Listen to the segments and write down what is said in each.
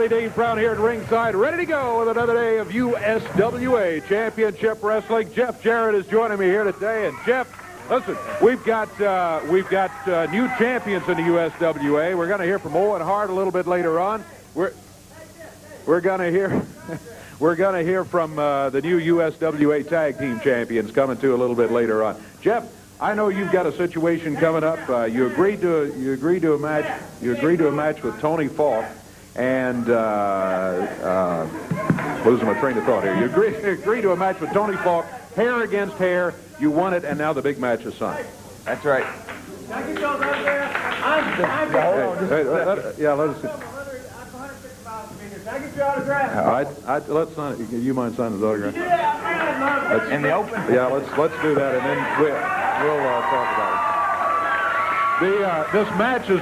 everybody. Dave Brown here at ringside, ready to go with another day of USWA Championship Wrestling. Jeff Jarrett is joining me here today, and Jeff, listen, we've got new champions in the USWA. We're going to hear from Owen Hart a little bit later on. We're going to hear from the new USWA Tag Team Champions coming to a little bit later on. Jeff, I know you've got a situation coming up. You agreed to a match with Tony Falk, and losing my train of thought here. You agreed to a match with Tony Falk, hair against hair. You won it, and now the big match is signed. That's right. Let us. Can I get your autograph? Let's sign it. You mind signing his autograph? In the open? Yeah, let's do that, and then we'll talk about it. This match has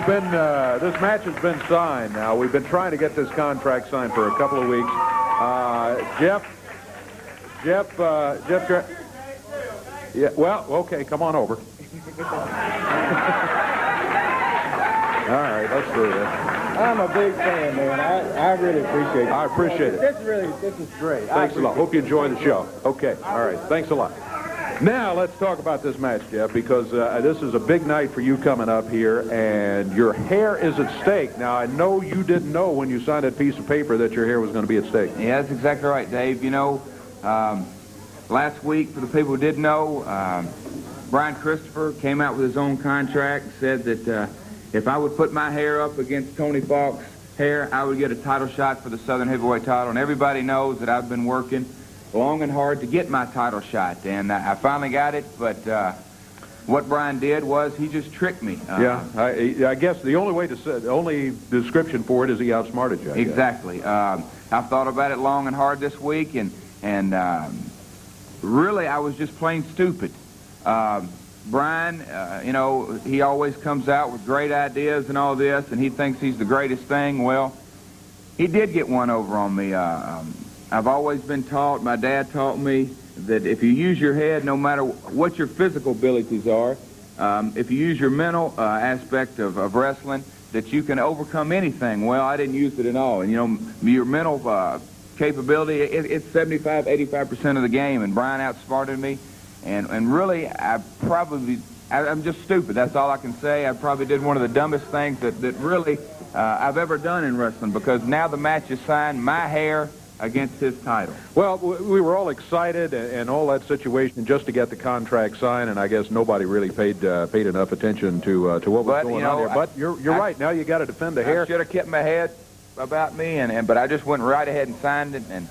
been signed. Now we've been trying to get this contract signed for a couple of weeks. Jeff. Yeah. Well, okay. Come on over. All right, let's do this. I'm a big fan, man. I really appreciate it. I appreciate it. This is great. Thanks a lot. Hope you enjoy the show. Okay. All right. Thanks a lot. Now, let's talk about this match, Jeff, because this is a big night for you coming up here, and your hair is at stake. Now, I know you didn't know when you signed that piece of paper that your hair was going to be at stake. Yeah, that's exactly right, Dave. You know, last week, for the people who didn't know, Brian Christopher came out with his own contract, said that if I would put my hair up against Tony Falk's hair, I would get a title shot for the Southern Heavyweight title. And everybody knows that I've been working long and hard to get my title shot. And I finally got it, but what Brian did was he just tricked me. I guess the only way to say, the only description for it is he outsmarted you. Exactly. I've thought about it long and hard this week, and really I was just plain stupid. Brian, you know, he always comes out with great ideas and all this, and he thinks he's the greatest thing. Well, he did get one over on me. I've always been taught, my dad taught me, that if you use your head, no matter what your physical abilities are, if you use your mental aspect of wrestling, that you can overcome anything. Well, I didn't use it at all. And, you know, your mental capability, it's 75, 85% of the game, and Brian outsmarted me. And really, I'm just stupid. That's all I can say. I probably did one of the dumbest things that really I've ever done in wrestling, because now the match is signed, my hair against his title. Well, we were all excited and all that situation just to get the contract signed, and I guess nobody really paid enough attention to what was going on there. But you're right. Now you got to defend the hair. I should have kept my head about me, but I just went right ahead and signed it, and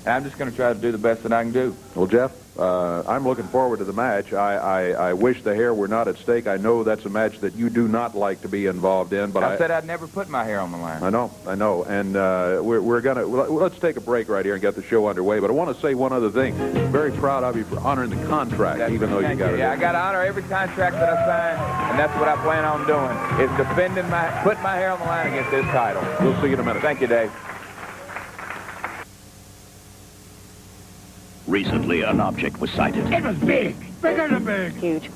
I'm just going to try to do the best that I can do. Well, Jeff, I'm looking forward to the match. I wish the hair were not at stake. I know that's a match that you do not like to be involved in, but I said I'd never put my hair on the line. I know, and we're gonna let's take a break right here and get the show underway. But I want to say one other thing. Very proud of you for honoring the contract, even though you got it. Yeah, I got to honor every contract that I signed, and that's what I plan on doing: is putting my hair on the line against this title. We'll see you in a minute. Thank you, Dave. Recently, an object was sighted. It was big. Bigger than big. Huge,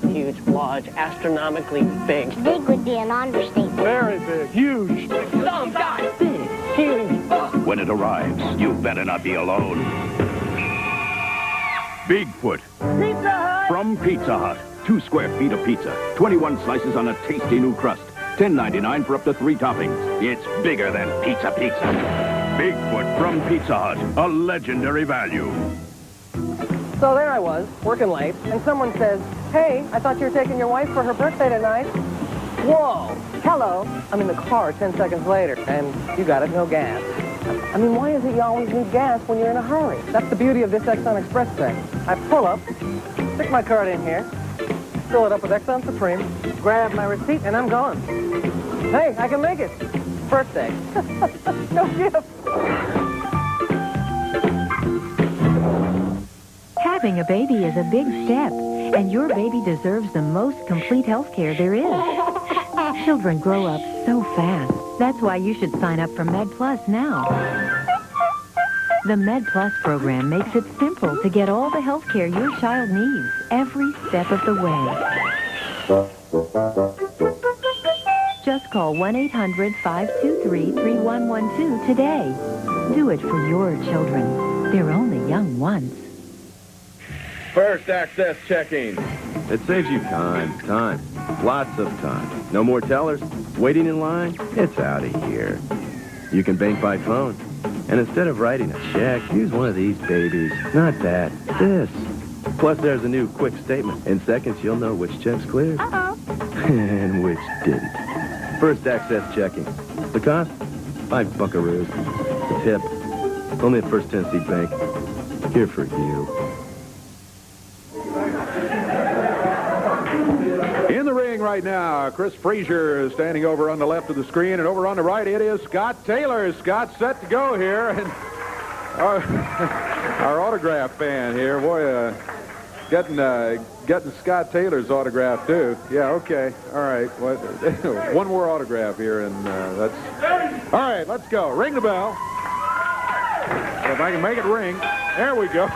large, astronomically big. Big would be an understatement. Very big. Huge. Some guy. Big. Huge. When it arrives, you better not be alone. Bigfoot. Pizza Hut. From Pizza Hut. 2 square feet of pizza. 21 slices on a tasty new crust. $10.99 for up to 3 toppings. It's bigger than pizza. Bigfoot from Pizza Hut. A legendary value. So there I was, working late, and someone says, "Hey, I thought you were taking your wife for her birthday tonight." Whoa. Hello. I'm in the car 10 seconds later, and you got it, no gas. I mean, why is it you always need gas when you're in a hurry? That's the beauty of this Exxon Express thing. I pull up, stick my card in here, fill it up with Exxon Supreme, grab my receipt, and I'm gone. Hey, I can make it. Birthday. No gift. Having a baby is a big step, and your baby deserves the most complete health care there is. Children grow up so fast. That's why you should sign up for Med Plus now. The Med Plus program makes it simple to get all the health care your child needs every step of the way. Just call 1-800-523-3112 today. Do it for your children. They're only young once. First access checking. It saves you time. Lots of time. No more tellers. Waiting in line. It's out of here. You can bank by phone. And instead of writing a check, use one of these babies. Not that. This. Plus, there's a new quick statement. In seconds, you'll know which checks cleared. Uh-oh. And which didn't. First access checking. The cost? $5 buckaroos. The tip. Only at First Tennessee Bank. Here for you. In the ring right now, Chris Frazier is standing over on the left of the screen, and over on the right it is Scott Taylor. Scott's set to go here, and our autograph fan here, boy, getting Scott Taylor's autograph too. Yeah, okay, all right. One more autograph here, and that's all right. Let's go. Ring the bell. If I can make it ring, there we go.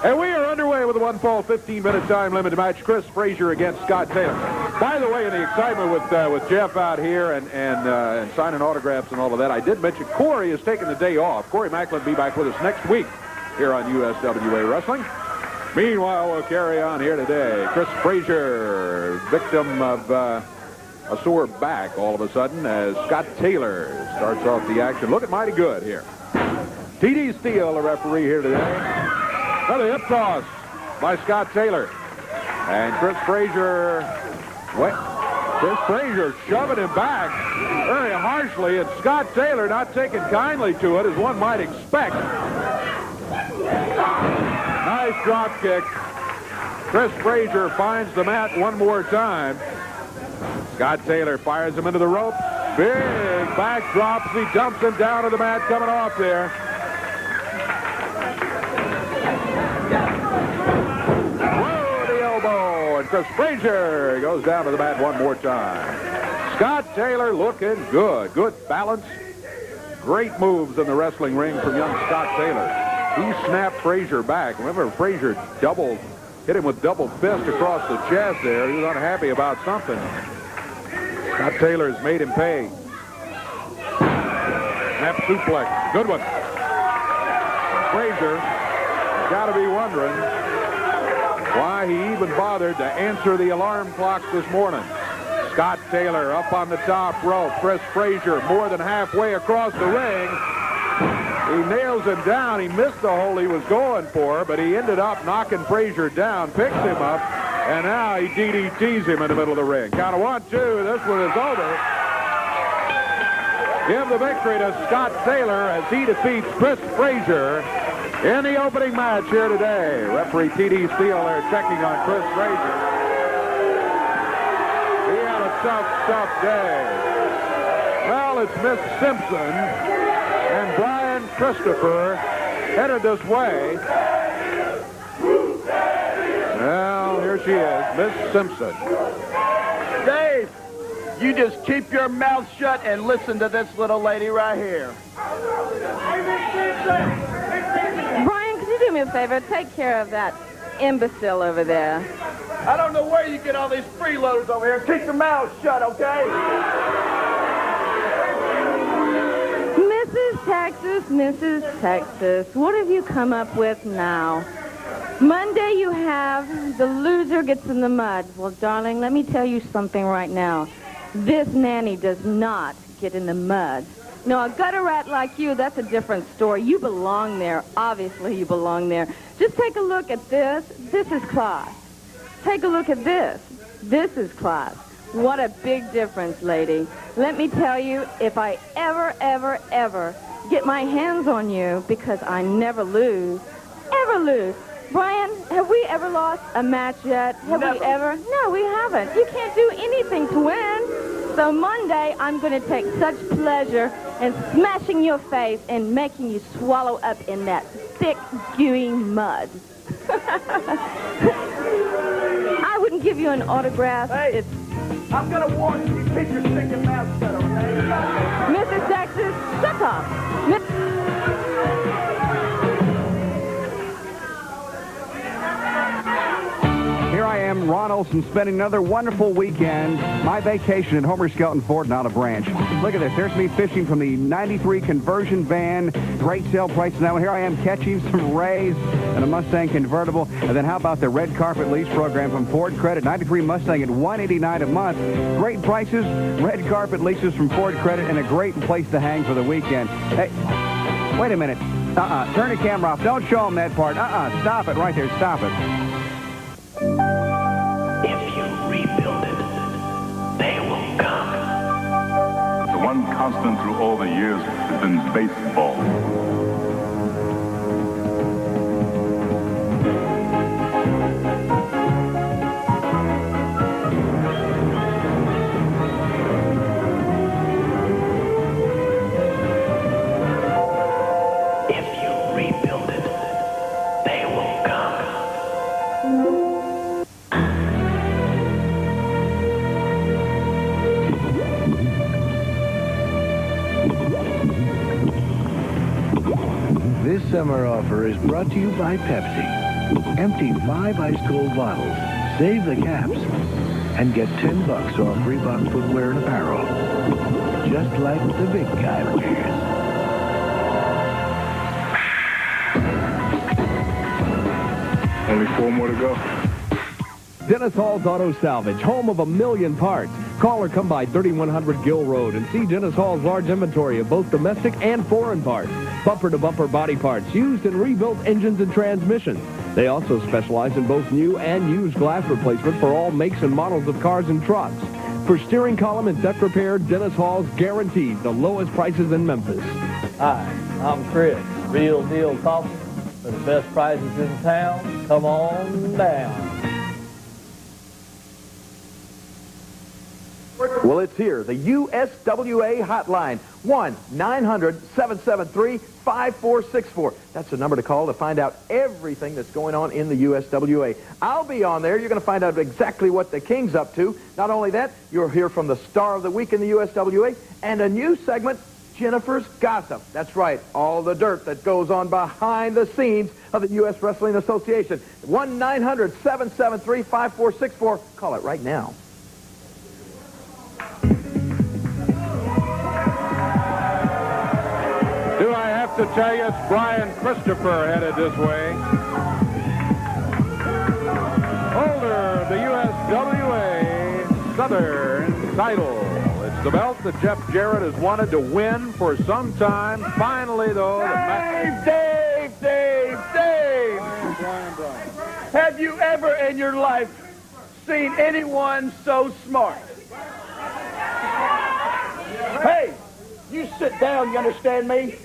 And we are underway with a one-fall, 15-minute time limit match. Chris Frazier against Scott Taylor. By the way, in the excitement with Jeff out here and signing autographs and all of that, I did mention Corey is taking the day off. Corey Macklin will be back with us next week here on USWA Wrestling. Meanwhile, we'll carry on here today. Chris Frazier, victim of a sore back all of a sudden as Scott Taylor starts off the action. Looking mighty good here. T.D. Steele, the referee here today. Another hip toss by Scott Taylor. And Chris Frazier shoving him back very harshly, and Scott Taylor not taking kindly to it, as one might expect. Nice drop kick. Chris Frazier finds the mat one more time. Scott Taylor fires him into the ropes. Big back drops. He dumps him down to the mat, coming off there. And Chris Frazier goes down to the mat one more time. Scott Taylor looking good. Good balance. Great moves in the wrestling ring from young Scott Taylor. He snapped Frazier back. Remember, Frazier hit him with double fist across the chest there. He was unhappy about something. Scott Taylor has made him pay. Snap suplex. Good one. Frazier got to be wondering why he even bothered to answer the alarm clock this morning. Scott Taylor up on the top rope. Chris Frazier more than halfway across the ring. He nails him down. He missed the hole he was going for, but he ended up knocking Frazier down, picks him up, and now he DDTs him in the middle of the ring. Count of 1, 2. This one is over. Give the victory to Scott Taylor as he defeats Chris Frazier in the opening match here today. Referee T.D. Steele there checking on Chris Frazier. He had a tough day. Well, it's Miss Simpson and Brian Christopher headed this way. Well, here she is, Miss Simpson. Dave, you just keep your mouth shut and listen to this little lady right here. Brian, could you do me a favor? Take care of that imbecile over there. I don't know where you get all these freeloaders over here. Keep your mouth shut, okay? Mrs. Texas, what have you come up with now? Monday you have the loser gets in the mud. Well, darling, let me tell you something right now. This nanny does not get in the mud. No, a gutter rat like you, that's a different story. You belong there. Obviously, you belong there. Just take a look at this. This is class. Take a look at this. This is class. What a big difference, lady. Let me tell you, if I ever get my hands on you, because I never lose. Brian, have we ever lost a match yet? Have we ever? No, we haven't. You can't do anything to win. So Monday, I'm going to take such pleasure in smashing your face and making you swallow up in that thick, gooey mud. I wouldn't give you an autograph. Hey, I'm going to warn you, keep your stinking mouth shut, okay? Mrs. Texas, shut up. Here I am Jim, Ron Olson spending another wonderful weekend. My vacation at Homer Skelton Ford and Olive Branch. Look at this. There's me fishing from the 93 conversion van. Great sale price on that one. Here I am catching some rays and a Mustang convertible. And then how about the red carpet lease program from Ford Credit? 93 Mustang at $189 a month. Great prices, red carpet leases from Ford Credit, and a great place to hang for the weekend. Hey, wait a minute. Turn the camera off. Don't show them that part. Stop it right there. Stop it. If you rebuild it, they will come. The one constant through all the years has been baseball. This summer offer is brought to you by Pepsi. Empty 5 ice-cold bottles, save the caps, and get $10 off Reebok footwear and apparel. Just like the big guy wears. Only 4 more to go. Dennis Hall's Auto Salvage, home of 1,000,000 parts. Call or come by 3100 Gill Road and see Dennis Hall's large inventory of both domestic and foreign parts. Bumper-to-bumper body parts used in rebuilt engines and transmissions. They also specialize in both new and used glass replacement for all makes and models of cars and trucks. For steering column and deck repair, Dennis Hall's guaranteed the lowest prices in Memphis. Hi, I'm Chris. Real Deal Coffee for the best prices in town. Come on down. Well, it's here, the USWA hotline, 1-900-773-5464. That's the number to call to find out everything that's going on in the USWA. I'll be on there. You're going to find out exactly what the King's up to. Not only that, you'll hear from the star of the week in the USWA and a new segment, Jennifer's Gossip. That's right, all the dirt that goes on behind the scenes of the U.S. Wrestling Association. 1-900-773-5464. Call it right now. Do I have to tell you, it's Brian Christopher headed this way. Holder, the USWA Southern title. It's the belt that Jeff Jarrett has wanted to win for some time. Finally, though, Dave! Brian. Have you ever in your life seen anyone so smart? Hey! You sit down, you understand me?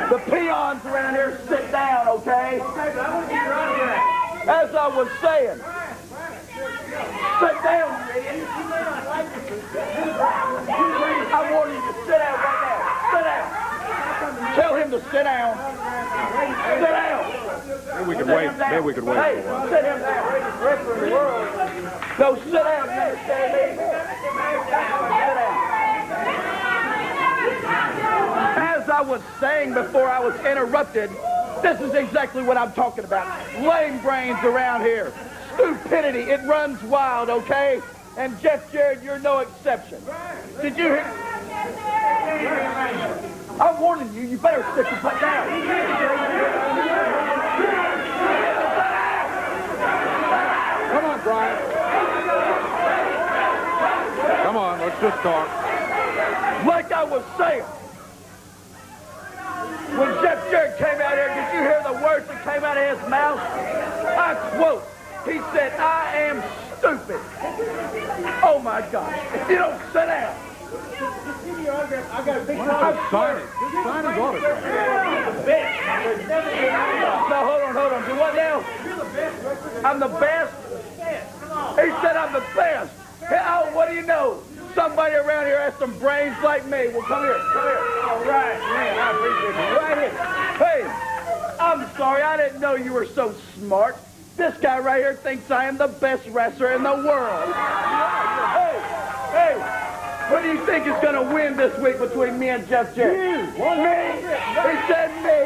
The peons around here, sit down, okay? As I was saying, sit down, you idiot. I want you to sit down right now. Sit down. Tell him to sit down. Sit down. Maybe we could wait. Maybe we could wait. Hey, sit him down. No, sit down, you understand me? Sit down. As I was saying before I was interrupted, this is exactly what I'm talking about. Lame brains around here. Stupidity. It runs wild, okay? And Jeff Jarrett, you're no exception. Did you hear? I'm warning you. You better sit your butt down. Come on, Brian. Come on, let's just talk. Like I was saying, when Jeff Jarrett came out here, did you hear the words that came out of his mouth? I quote, he said, I am stupid. Oh, my gosh. If you don't sit down. I got a big sign it. Just sign his autograph. Now, hold on. Do what now? I'm the best? He said I'm the best. Hey, oh, what do you know? Somebody around here has some brains like me. Well, come here. All right, man, I appreciate you. Right here. Hey, I'm sorry. I didn't know you were so smart. This guy right here thinks I am the best wrestler in the world. Hey, who do you think is going to win this week between me and Jeff Jarrett? You. Me. He said me.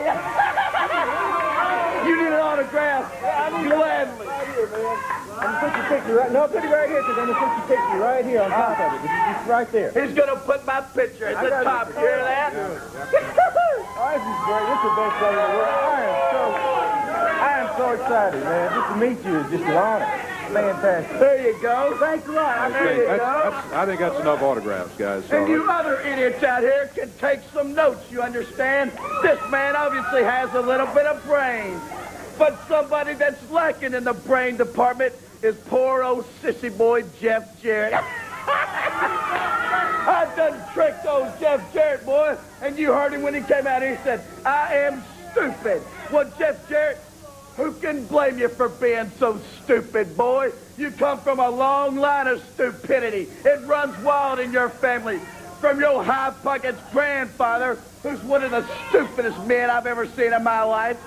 You need an autograph. autograph? Gladly. Right here, man. I'm going to put your picture right... No, put it right here, because I'm going to put your picture right here on top of it. It's right there. He's going to put my picture at the top. You hear that? Oh, this is great. This is the best play in the world. I am so excited, man. Just to meet you is just an honor. Fantastic. There you go. Thanks a lot. There you go. I think that's enough autographs, guys. And you other idiots out here can take some notes, you understand? This man obviously has a little bit of brains. But somebody that's lacking in the brain department is poor old sissy boy Jeff Jarrett. I done tricked old Jeff Jarrett, boy. And you heard him when he came out here. He said, I am stupid. Well, Jeff Jarrett, who can blame you for being so stupid, boy? You come from a long line of stupidity. It runs wild in your family. From your high pockets grandfather, who's one of the stupidest men I've ever seen in my life,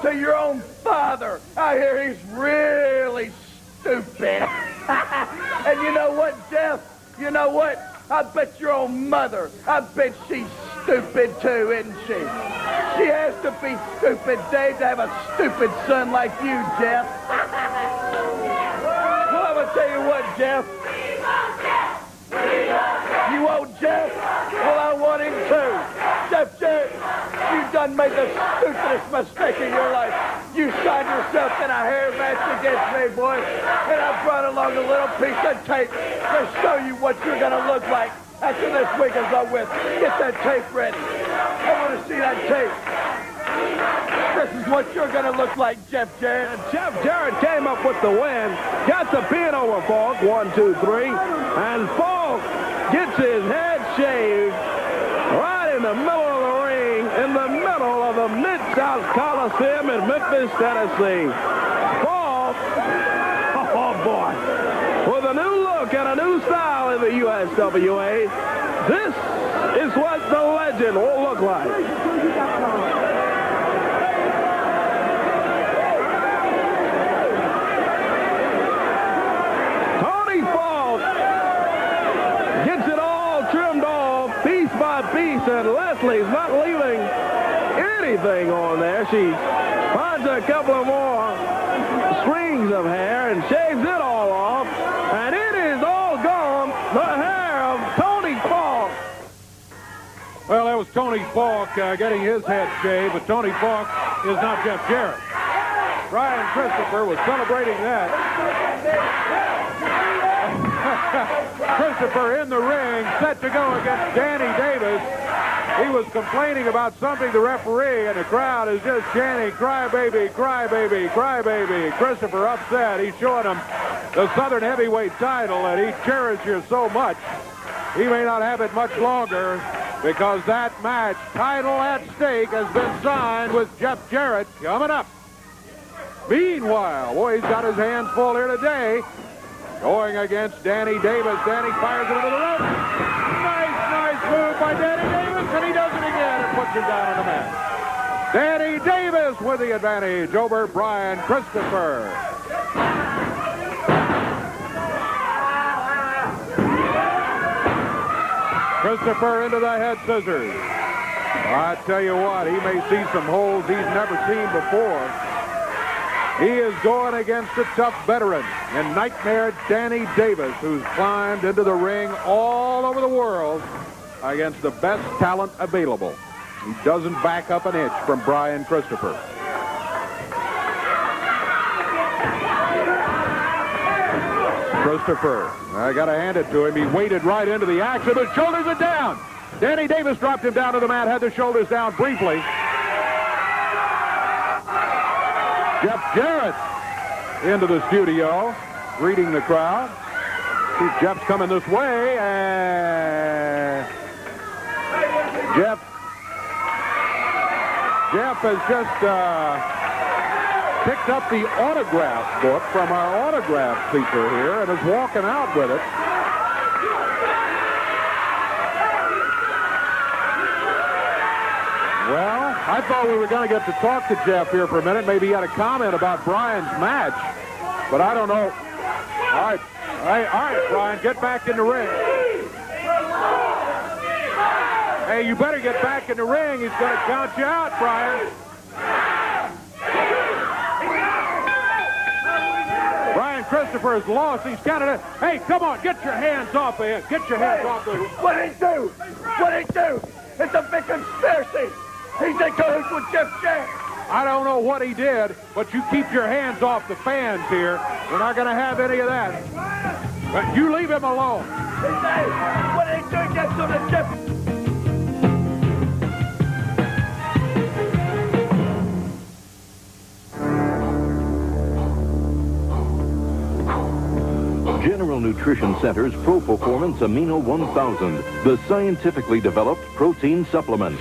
to your own father. I hear he's really stupid. And you know what, Jeff? You know what? I bet your own mother, I bet she's stupid too, isn't she? She has to be stupid, Dave, to have a stupid son like you, Jeff. Well, I'm going to tell you what, Jeff. You want Jeff? Well, I want him too. Jeff Jarrett, you done made the stupidest mistake in your life. You signed yourself in a hair match against me, boy. And I brought along a little piece of tape to show you what you're going to look like after this week is over with. Get that tape ready. I want to see that tape. This is what you're going to look like, Jeff Jarrett. And Jeff Jarrett came up with the win. Got the pin over Falk, 1, 2, 3. And Falk gets his head shaved right in the middle of the ring, in the middle of the Mid-South Coliseum in Memphis, Tennessee. Falk, oh boy, with a new look and a new style in the USWA, this is what the legend will look like. And Leslie's not leaving anything on there. She finds a couple of more strings of hair and shaves it all off. And it is all gone, the hair of Tony Falk. Well, that was Tony Falk getting his head shaved, but Tony Falk is not Jeff Jarrett. Brian Christopher was celebrating that. Christopher in the ring, set to go against Danny Davis. He was complaining about something, the referee, and the crowd is just chanting, cry baby, cry baby, cry baby. Christopher upset. He's showing him the Southern Heavyweight title that he cherishes so much. He may not have it much longer because that match, title at stake, has been signed with Jeff Jarrett coming up. Meanwhile, boy, he's got his hands full here today. Going against Danny Davis. Danny fires it into the rope. Nice move by Danny Davis, and he does it again and puts him down on the mat. Danny Davis with the advantage over Brian Christopher. Christopher into the head scissors. I tell you what, he may see some holes he's never seen before. He is going against a tough veteran and nightmare Danny Davis, who's climbed into the ring all over the world against the best talent available. He doesn't back up an inch from Brian Christopher. Christopher, I got to hand it to him. He waded right into the action. The shoulders are down. Danny Davis dropped him down to the mat, had the shoulders down briefly. Jeff Jarrett into the studio, greeting the crowd. See Jeff's coming this way, and Jeff has just picked up the autograph book from our autograph keeper here and is walking out with it. Well, I thought we were going to get to talk to Jeff here for a minute. Maybe he had a comment about Brian's match, but I don't know. All right, Brian, get back in the ring. Hey, you better get back in the ring. He's going to count you out, Brian. Christopher has lost. He's got it. Hey, come on, get your hands off of him. Get your hands off of him. What'd he do? What'd he do? It's a big conspiracy. He's in cahoots with Jeff Jarrett. I don't know what he did, but you keep your hands off the fans here. We're not going to have any of that. But you leave him alone. Hey, what did he do? He gets on the Jeff. General Nutrition Center's Pro Performance Amino 1000, the scientifically developed protein supplement.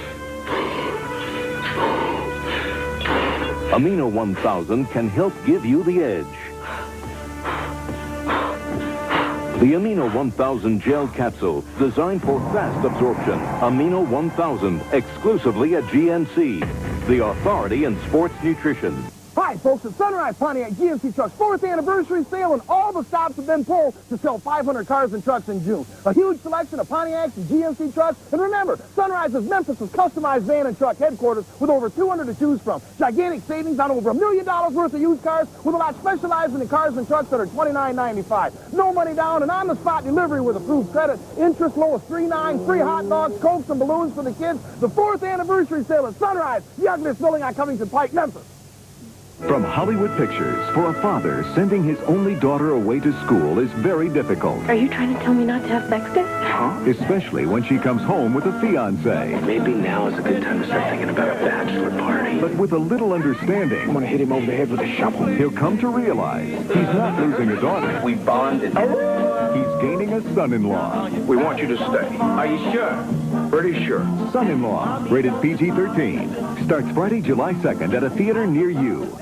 Amino 1000 can help give you the edge. The Amino 1000 gel capsule, designed for fast absorption. Amino 1000, exclusively at GNC, the authority in sports nutrition. Hi, folks. It's Sunrise Pontiac GMC Trucks 4th anniversary sale, and all the stops have been pulled to sell 500 cars and trucks in June. A huge selection of Pontiacs and GMC trucks. And remember, Sunrise is Memphis' customized van and truck headquarters with over 200 to choose from. Gigantic savings on over $1 million worth of used cars, with a lot specializing in cars and trucks that are $29.95. No money down and on-the-spot delivery with approved credit. Interest low as 3.9, free hot dogs, cokes, and balloons for the kids. The 4th anniversary sale at Sunrise, the ugliest building on Covington Pike, Memphis. From Hollywood Pictures, for a father, sending his only daughter away to school is very difficult. Are you trying to tell me not to have sex then? Especially when she comes home with a fiancé. Maybe now is a good time to start thinking about a bachelor party. But with a little understanding, I'm gonna hit him over the head with a shovel. He'll come to realize he's not losing a daughter. We bonded. He's gaining a son-in-law. We want you to stay. Are you sure? Pretty sure. Son-in-law, rated PG-13. Starts Friday, July 2nd at a theater near you.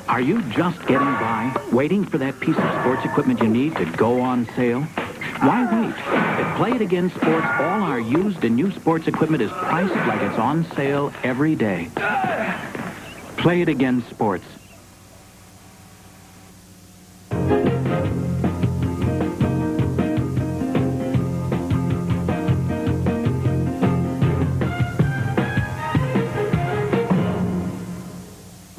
Are you just getting by, waiting for that piece of sports equipment you need to go on sale? Why wait? At Play It Again Sports, all our used and new sports equipment is priced like it's on sale every day. Play It Again Sports.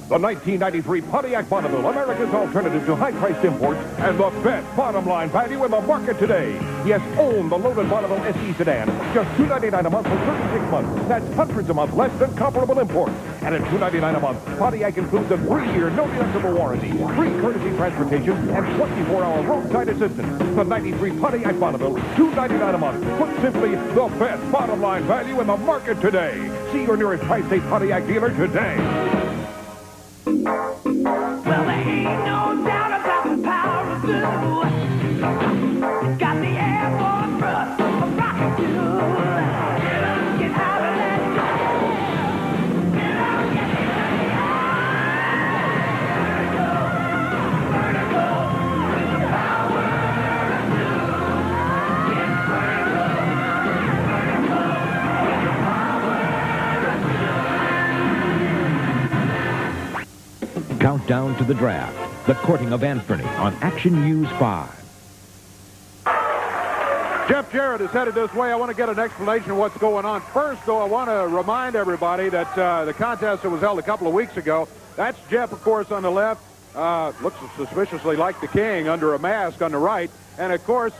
The 1993 Pontiac Bonneville, America's alternative to high-priced imports and the best bottom-line value in the market today. Yes, own the loaded Bonneville SE sedan. Just $299 a month for 36 months. That's hundreds a month less than comparable imports. And at $299 a month, Pontiac includes a 3-year, no-deductible warranty, free courtesy transportation, and 24-hour roadside assistance. The 93 Pontiac Bonneville, $299 a month. Put simply, the best bottom-line value in the market today. See your nearest Tri-State Pontiac dealer today. Well, there ain't no doubt about the power of blue. It's got the airborne thrust of a rocket fuel. Get out of that gun. Get out, get Countdown to the draft. The courting of Anthony on Action News 5. Jeff Jarrett is headed this way. I want to get an explanation of what's going on. First, though, I want to remind everybody that the contest that was held a couple of weeks ago, that's Jeff, of course, on the left. Looks suspiciously like the King under a mask on the right. And, of course,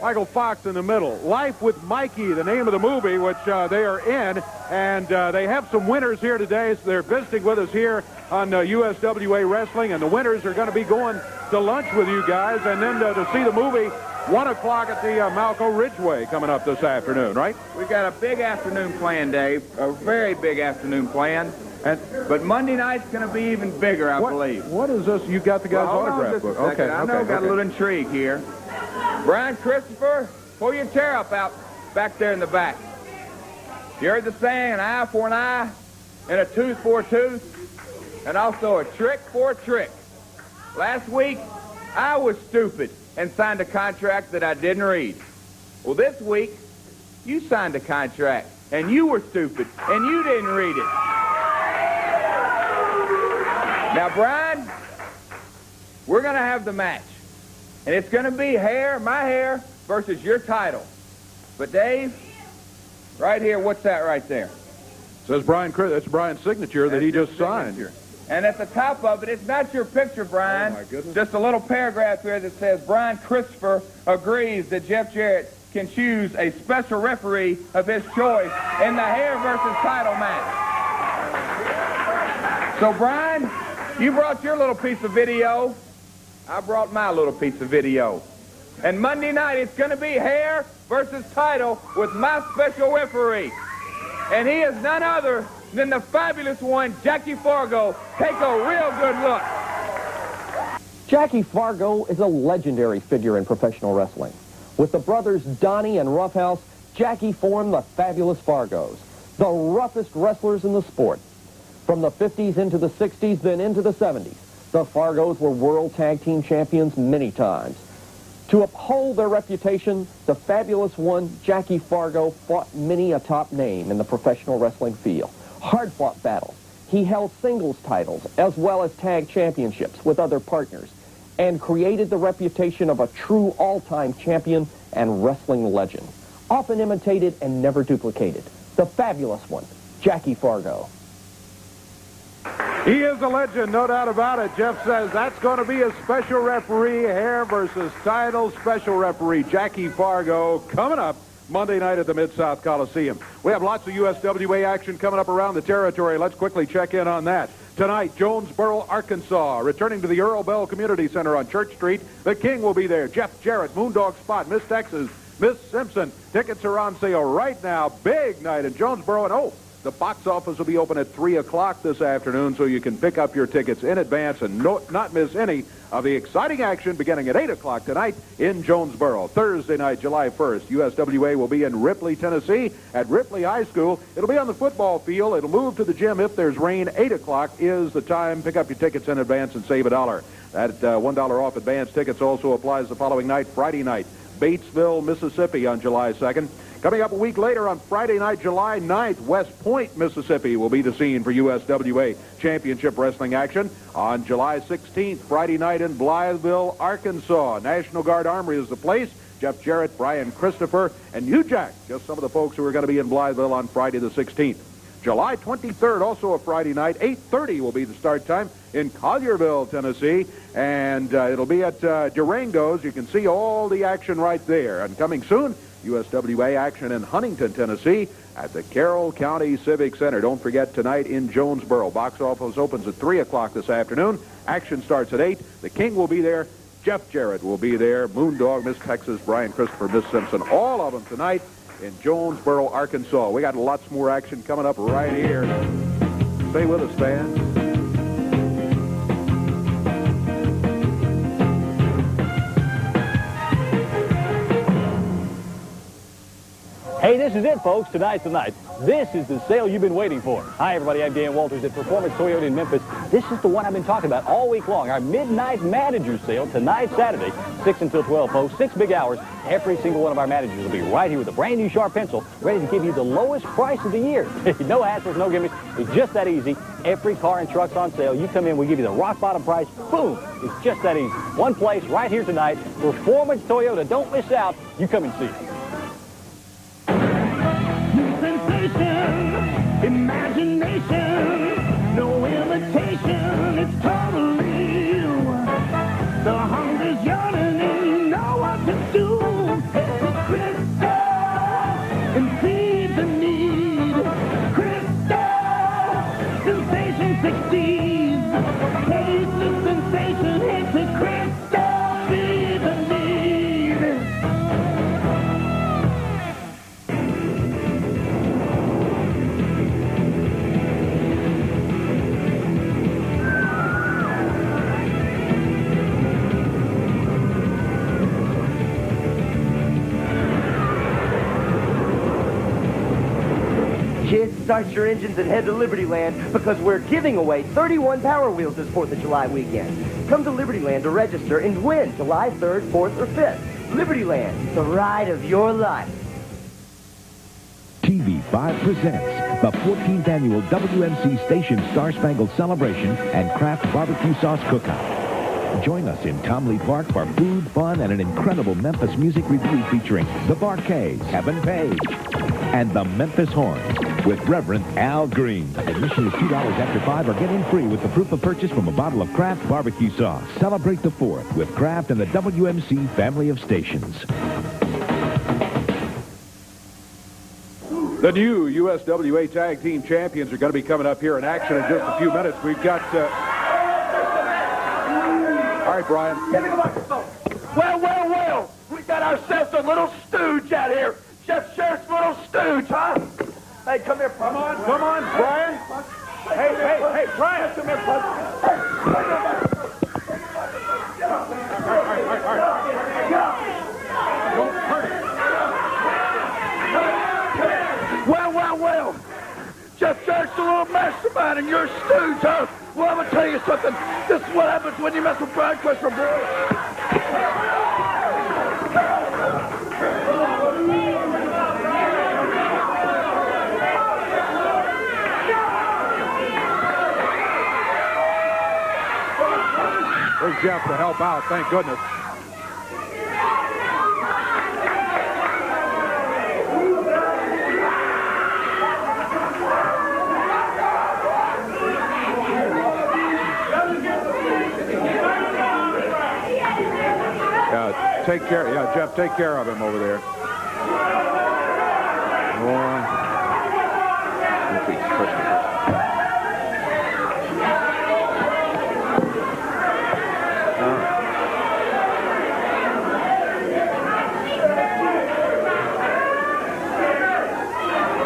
Michael Fox in the middle. Life with Mikey, the name of the movie, which they are in. And they have some winners here today. So they're visiting with us here on USWA Wrestling. And the winners are going to be going to lunch with you guys. And then to see the movie, 1 o'clock at the Malco Ridgeway coming up this afternoon, right? We've got a big afternoon planned, Dave. A very big afternoon planned. But Monday night's going to be even bigger, I believe. What is this? You got the guy's autograph book. Okay, I know, got a little intrigue here. Brian Christopher, pull your chair up out back there in the back. You heard the saying, an eye for an eye, and a tooth for a tooth, and also a trick for a trick. Last week, I was stupid and signed a contract that I didn't read. Well, this week, you signed a contract, and you were stupid, and you didn't read it. Now, Brian, we're going to have the match. And it's going to be my hair versus your title. But Dave, right here, what's that right there? Says Brian. That's Brian's signature that he just signed. And at the top of it, it's not your picture, Brian. Oh, my goodness. Just a little paragraph here that says, Brian Christopher agrees that Jeff Jarrett can choose a special referee of his choice in the hair versus title match. So, Brian, you brought your little piece of video. I brought my little piece of video. And Monday night, it's going to be hair versus title with my special referee. And he is none other than the fabulous one, Jackie Fargo. Take a real good look. Jackie Fargo is a legendary figure in professional wrestling. With the brothers Donnie and Roughhouse, Jackie formed the Fabulous Fargos, the roughest wrestlers in the sport. From the 50s into the 60s, then into the 70s, the Fargos were World Tag Team Champions many times. To uphold their reputation, the Fabulous One, Jackie Fargo, fought many a top name in the professional wrestling field. Hard-fought battles. He held singles titles as well as tag championships with other partners and created the reputation of a true all-time champion and wrestling legend. Often imitated and never duplicated. The Fabulous One, Jackie Fargo. He is a legend, no doubt about it. Jeff says that's going to be a special referee, hair versus title, special referee Jackie Fargo coming up Monday night at the Mid-South Coliseum. We have lots of USWA action coming up around the territory. Let's quickly check in on that. Tonight, Jonesboro, Arkansas, returning to the Earl Bell Community Center on Church Street. The King will be there. Jeff Jarrett, Moondog Spot, Miss Texas, Miss Simpson. Tickets are on sale right now. Big night in Jonesboro. And the box office will be open at 3 o'clock this afternoon, so you can pick up your tickets in advance and not miss any of the exciting action beginning at 8 o'clock tonight in Jonesboro. Thursday night, July 1st, USWA will be in Ripley, Tennessee at Ripley High School. It'll be on the football field. It'll move to the gym if there's rain. 8 o'clock is the time. Pick up your tickets in advance and save $1. That $1 off advance tickets also applies the following night, Friday night, Batesville, Mississippi on July 2nd. Coming up a week later on Friday night, July 9th, West Point, Mississippi will be the scene for USWA Championship Wrestling action. On July 16th, Friday night in Blytheville, Arkansas. National Guard Armory is the place. Jeff Jarrett, Brian Christopher, and you, Jack, just some of the folks who are going to be in Blytheville on Friday the 16th. July 23rd, also a Friday night, 8:30 will be the start time in Collierville, Tennessee, and it'll be at Durango's. You can see all the action right there. And coming soon, USWA action in Huntington, Tennessee at the Carroll County Civic Center. Don't forget, tonight in Jonesboro. Box office opens at 3 o'clock this afternoon. Action starts at 8. The King will be there. Jeff Jarrett will be there. Moondog, Miss Texas, Brian Christopher, Miss Simpson. All of them tonight in Jonesboro, Arkansas. We got lots more action coming up right here. Stay with us, fans. Hey, this is it, folks. Tonight's the night. This is the sale you've been waiting for. Hi, everybody. I'm Dan Walters at Performance Toyota in Memphis. This is the one I've been talking about all week long. Our Midnight Manager Sale tonight, Saturday, 6 until 12, folks. 6 big hours. Every single one of our managers will be right here with a brand new sharp pencil, ready to give you the lowest price of the year. No hassles, no gimmicks. It's just that easy. Every car and truck's on sale. You come in, we give you the rock bottom price. Boom! It's just that easy. One place right here tonight. Performance Toyota. Don't miss out. You come and see it. Imagination, no imitation, it's totally you. The hunger's yearning and you know what to do. It's Crystal and feed the need. Crystal, sensation succeeds. Taste the sensation, it's a Crystal, feed the need. Kids, start your engines and head to Liberty Land because we're giving away 31 Power Wheels this 4th of July weekend. Come to Liberty Land to register and win July 3rd, 4th, or 5th. Liberty Land, the ride of your life. TV5 presents the 14th annual WMC Station Star Spangled Celebration and Kraft Barbecue Sauce Cook-Off. Join us in Tom Lee Park for food, fun, and an incredible Memphis music review featuring The Barkays, Kevin Page, and the Memphis Horns with Reverend Al Green. Admission is $2 after 5 or get in free with the proof of purchase from a bottle of Kraft barbecue sauce. Celebrate the 4th with Kraft and the WMC family of stations. The new USWA Tag Team Champions are going to be coming up here in action in just a few minutes. We've got... All right, Brian. Well. We got ourselves a little stooge out here. Jeff Sheriff's little stooge, huh? Hey, come here, Come on, Brian. Hey, Brian. Come here, Pug. All right. Don't hurt it. Well. Jeff Sheriff's a little mastermind and you're a stooge, huh? Well, I'm going to tell you something. This is what happens when you mess with Brian Questrom, boy. There's Jeff to help out, thank goodness. Jeff, take care of him over there. All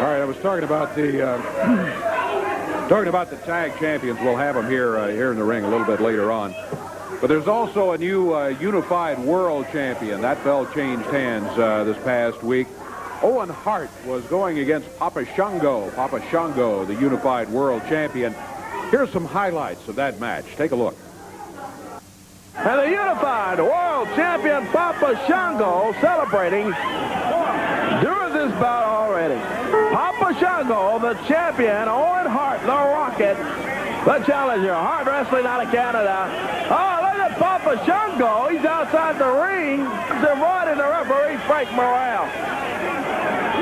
right, I was talking about the tag champions. We'll have them here in the ring a little bit later on. But there's also a new unified world champion. That belt changed hands this past week. Owen Hart was going against Papa Shango. Papa Shango, the unified world champion. Here's some highlights of that match. Take a look. And the unified world champion Papa Shango celebrating during this bout already. Papa Shango, the champion. Owen Hart, the Rocket, the challenger. Hart Wrestling out of Canada. Oh, look at Papa Shango. He's outside the ring. He's avoiding the referee, Frank Morrell.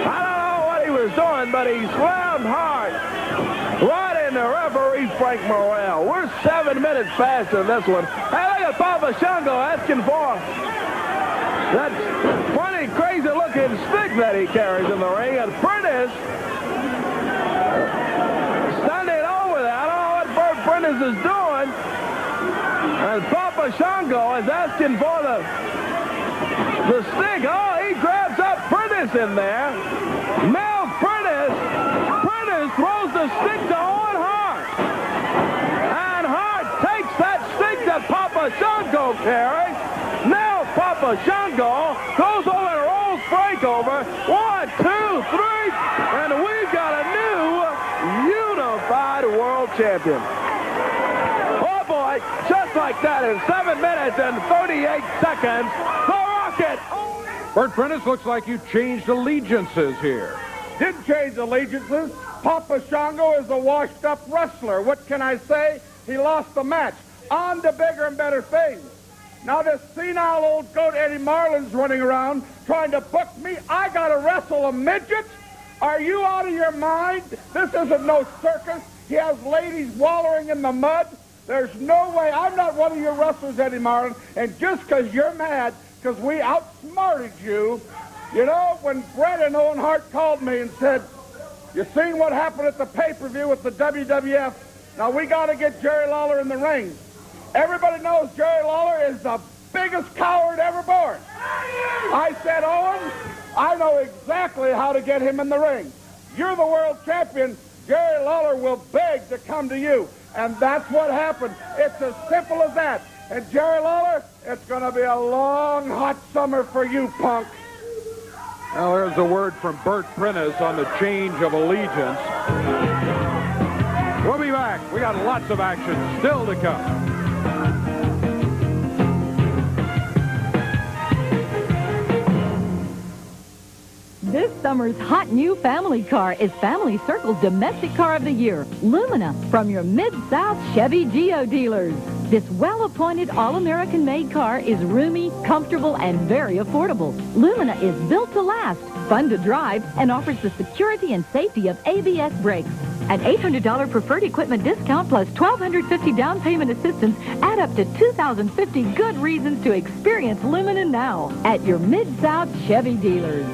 I don't know what he was doing, but he slammed Hart right in the referee, Frank Morrell. We're 7 minutes past in this one. Hey, look at Papa Shango asking for that funny, crazy-looking stick that he carries in the ring. And Prentice standing over that. I don't know what Bert Prentice is doing. And Papa Shango is asking for the stick. Oh, he grabs up Prentice in there. Now Prentice throws the stick to Owen Hart. And Hart takes that stick that Papa Shango carries. Now Papa Shango goes over and rolls Frank over. 1, 2, 3. And we've got a new unified world champion. Oh, boy. Just like that in 7 minutes and 38 seconds. The Rocket. Bert Prentice, looks like you changed allegiances here. Didn't change allegiances. Papa Shango is a washed-up wrestler. What can I say? He lost the match. On to bigger and better things. Now this senile old goat Eddie Marlin's running around trying to book me. I got to wrestle a midget? Are you out of your mind? This isn't no circus. He has ladies wallowing in the mud. There's no way. I'm not one of your wrestlers, Eddie Marlin. And just because you're mad because we outsmarted you, you know, when Brett and Owen Hart called me and said, you seen what happened at the pay-per-view with the WWF? Now we got to get Jerry Lawler in the ring. Everybody knows Jerry Lawler is the biggest coward ever born. I said, Owen, I know exactly how to get him in the ring. You're the world champion. Jerry Lawler will beg to come to you. And that's what happened. It's as simple as that. And Jerry Lawler, it's going to be a long, hot summer for you, punk. Well, there's a word from Bert Prentice on the change of allegiance. We'll be back. We got lots of action still to come. This summer's hot new family car is Family Circle's Domestic Car of the Year, Lumina, from your Mid-South Chevy Geo dealers. This well-appointed All-American made car is roomy, comfortable, and very affordable. Lumina is built to last, fun to drive, and offers the security and safety of ABS brakes. An $800 preferred equipment discount plus $1,250 down payment assistance add up to $2,050 good reasons to experience Lumina now at your Mid-South Chevy dealers.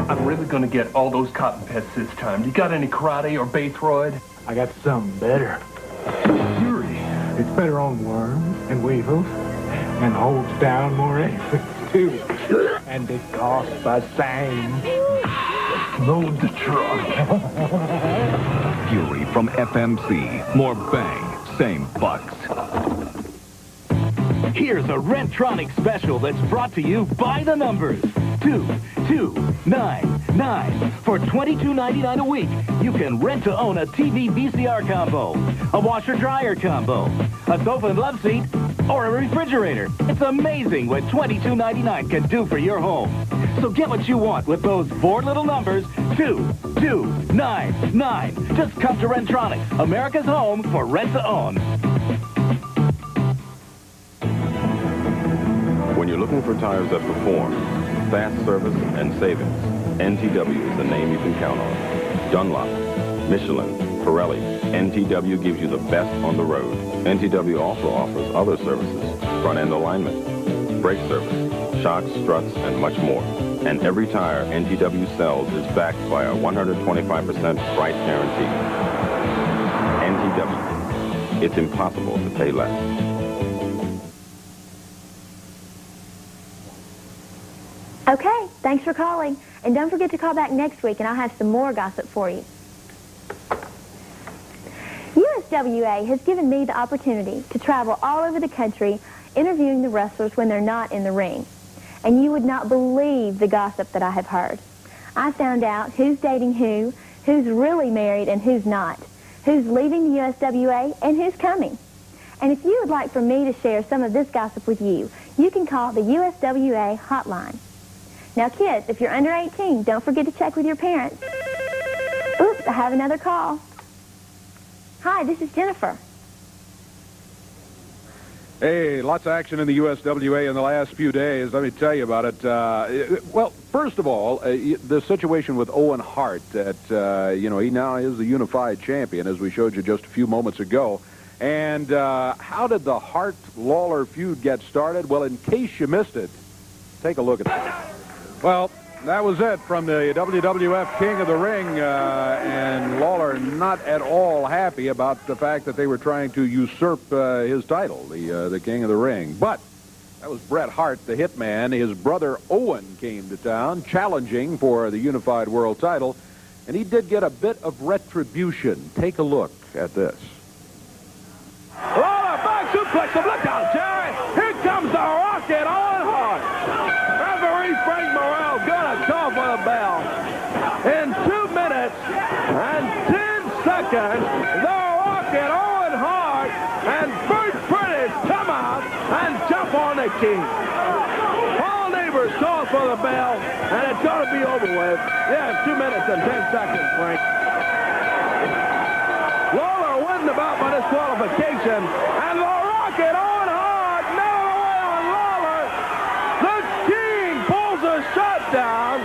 I'm really going to get all those cotton pets this time. You got any karate or Baythroid? I got something better. Fury. It's better on worms and weevils and holds down more aphids, too. And it costs the same. Load the truck. Fury from FMC. More bang, same bucks. Here's a Rentronic special that's brought to you by the numbers. 2299. For $22.99 a week, you can rent to own a TV VCR combo, a washer-dryer combo, a sofa and love seat, or a refrigerator. It's amazing what $22.99 can do for your home. So get what you want with those 4 little numbers, 2299. Just come to Rentronic, America's home for rent to own. When you're looking for tires that perform, fast service, and savings, NTW is the name you can count on. Dunlop, Michelin, Pirelli, NTW gives you the best on the road. NTW also offers other services, front-end alignment, brake service, shocks, struts, and much more. And every tire NTW sells is backed by a 125% price guarantee. NTW. It's impossible to pay less. Okay, thanks for calling. And don't forget to call back next week and I'll have some more gossip for you. USWA has given me the opportunity to travel all over the country interviewing the wrestlers when they're not in the ring. And you would not believe the gossip that I have heard. I found out who's dating who, who's really married and who's not, who's leaving the USWA and who's coming. And if you would like for me to share some of this gossip with you, you can call the USWA hotline. Now, kids, if you're under 18, don't forget to check with your parents. Oops, I have another call. Hi, this is Jennifer. Hey, lots of action in the USWA in the last few days. Let me tell you about it. Well, first of all, the situation with Owen Hart, that, he now is the unified champion, as we showed you just a few moments ago. And how did the Hart-Lawler feud get started? Well, in case you missed it, take a look at that. Well, that was it from the WWF King of the Ring, and Lawler not at all happy about the fact that they were trying to usurp his title, the King of the Ring. But that was Bret Hart, the Hitman. His brother Owen came to town challenging for the unified world title, and he did get a bit of retribution. Take a look at this. Lawler back suplex him. Look out, Jerry. Here comes the Rocket Owen Hart. Referee Frank Morrell gonna call for the bell. In 2 minutes and 10 seconds, the Rocket Owen Hart and Bert Prentice come out and jump on the key. Paul Neighbors calls for the bell, and it's gonna be over with. Yeah, 2 minutes and 10 seconds, Frank. Lawler wouldn't about by disqualification, and the Rocket Owen Hart nailed away on Lawler. The King pulls a shot down,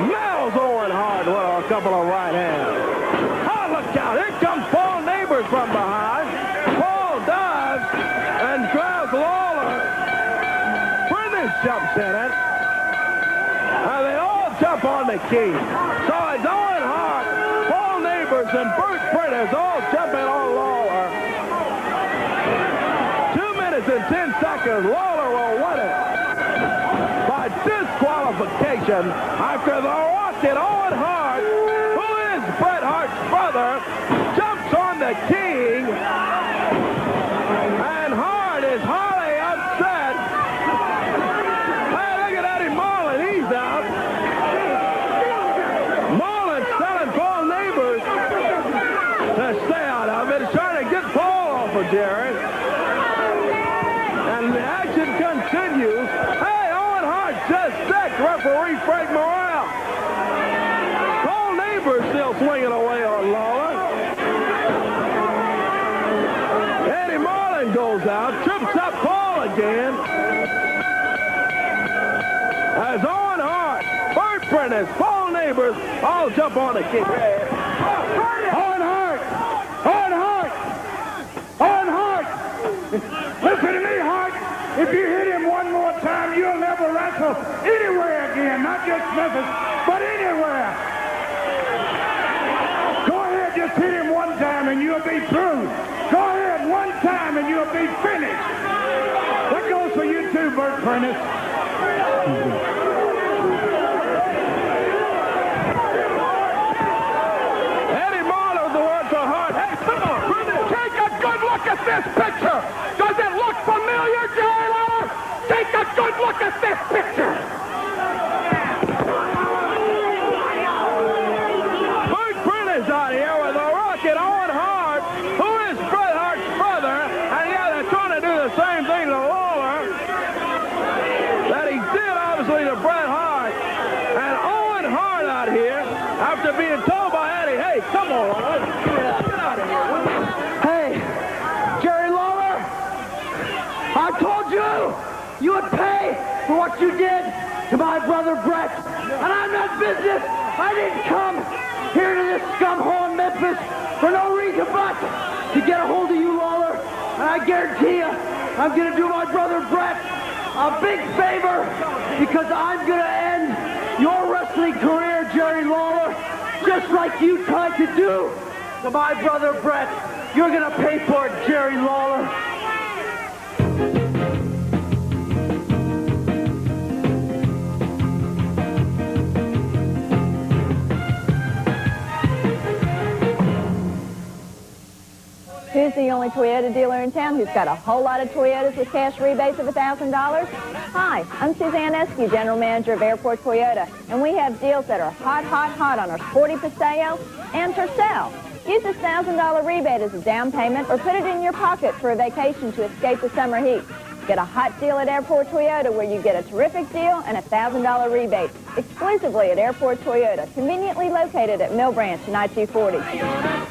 nails Owen Hart with a couple of right hands. Oh, look out, here comes Paul Neighbors from behind. Paul dives and grabs Lawler. Prentice jumps in it, and they all jump on the key. So it's Owen Hart, Paul Neighbors, and Bert Prentice all jumping on Lawler. 2 minutes and 10 seconds, Lawler will win it by disqualification after the Rocket Owen Hart, who is Bret Hart's brother, jumps on the King, and Hart is highly upset. Hey, look at Eddie Marlin, he's out. Marlin's telling Paul Neighbors to stay out of it. He's trying to get Paul off of Jerry. And the action continues. Hey, Owen Hart just decked referee Frank Morrell. still swinging away on Lawler. Eddie Marlin goes out, trips up Paul again. As Owen Hart, Bert Prentice, Paul Neighbors all jump on the kick. Owen Hart! Owen Hart! Owen Hart! Listen to me, Hart. If you hit him one more time, you'll never wrestle anywhere again. Not just Memphis, but anywhere. Go ahead, just hit him one time and you'll be through. Go ahead, one time and you'll be finished. That goes for you too, Bert Prentice. Eddie Marlin the one for Hart. Hey, come on, Prentice. Take a good look at this picture. Does it look familiar, Jerry Lawler? Take a good look at this picture. Bert Prentice out here with a rocket Owen Hart, who is Bret Hart's brother, and yeah, they're trying to do the same thing to Lawler that he did, obviously, to Bret Hart. And Owen Hart out here, after being told by Eddie, hey, come on, Owen, get out of here. Hey, Jerry Lawler, I told you you would pay for what you did to my brother Bret. And I'm not business. I didn't come here to this scum hole in Memphis for no reason but to get a hold of you, Lawler. And I guarantee you, I'm going to do my brother Bret a big favor because I'm going to end your wrestling career, Jerry Lawler, just like you tried to do to my brother Bret. You're going to pay for it, Jerry Lawler. Who's the only Toyota dealer in town who's got a whole lot of Toyotas with cash rebates of $1,000? Hi, I'm Suzanne Eskew, General Manager of Airport Toyota, and we have deals that are hot, hot, hot on our Sporty Paseo and Tercel. Use this $1,000 rebate as a down payment or put it in your pocket for a vacation to escape the summer heat. Get a hot deal at Airport Toyota where you get a terrific deal and a $1,000 rebate exclusively at Airport Toyota, conveniently located at Mill Branch and I-240.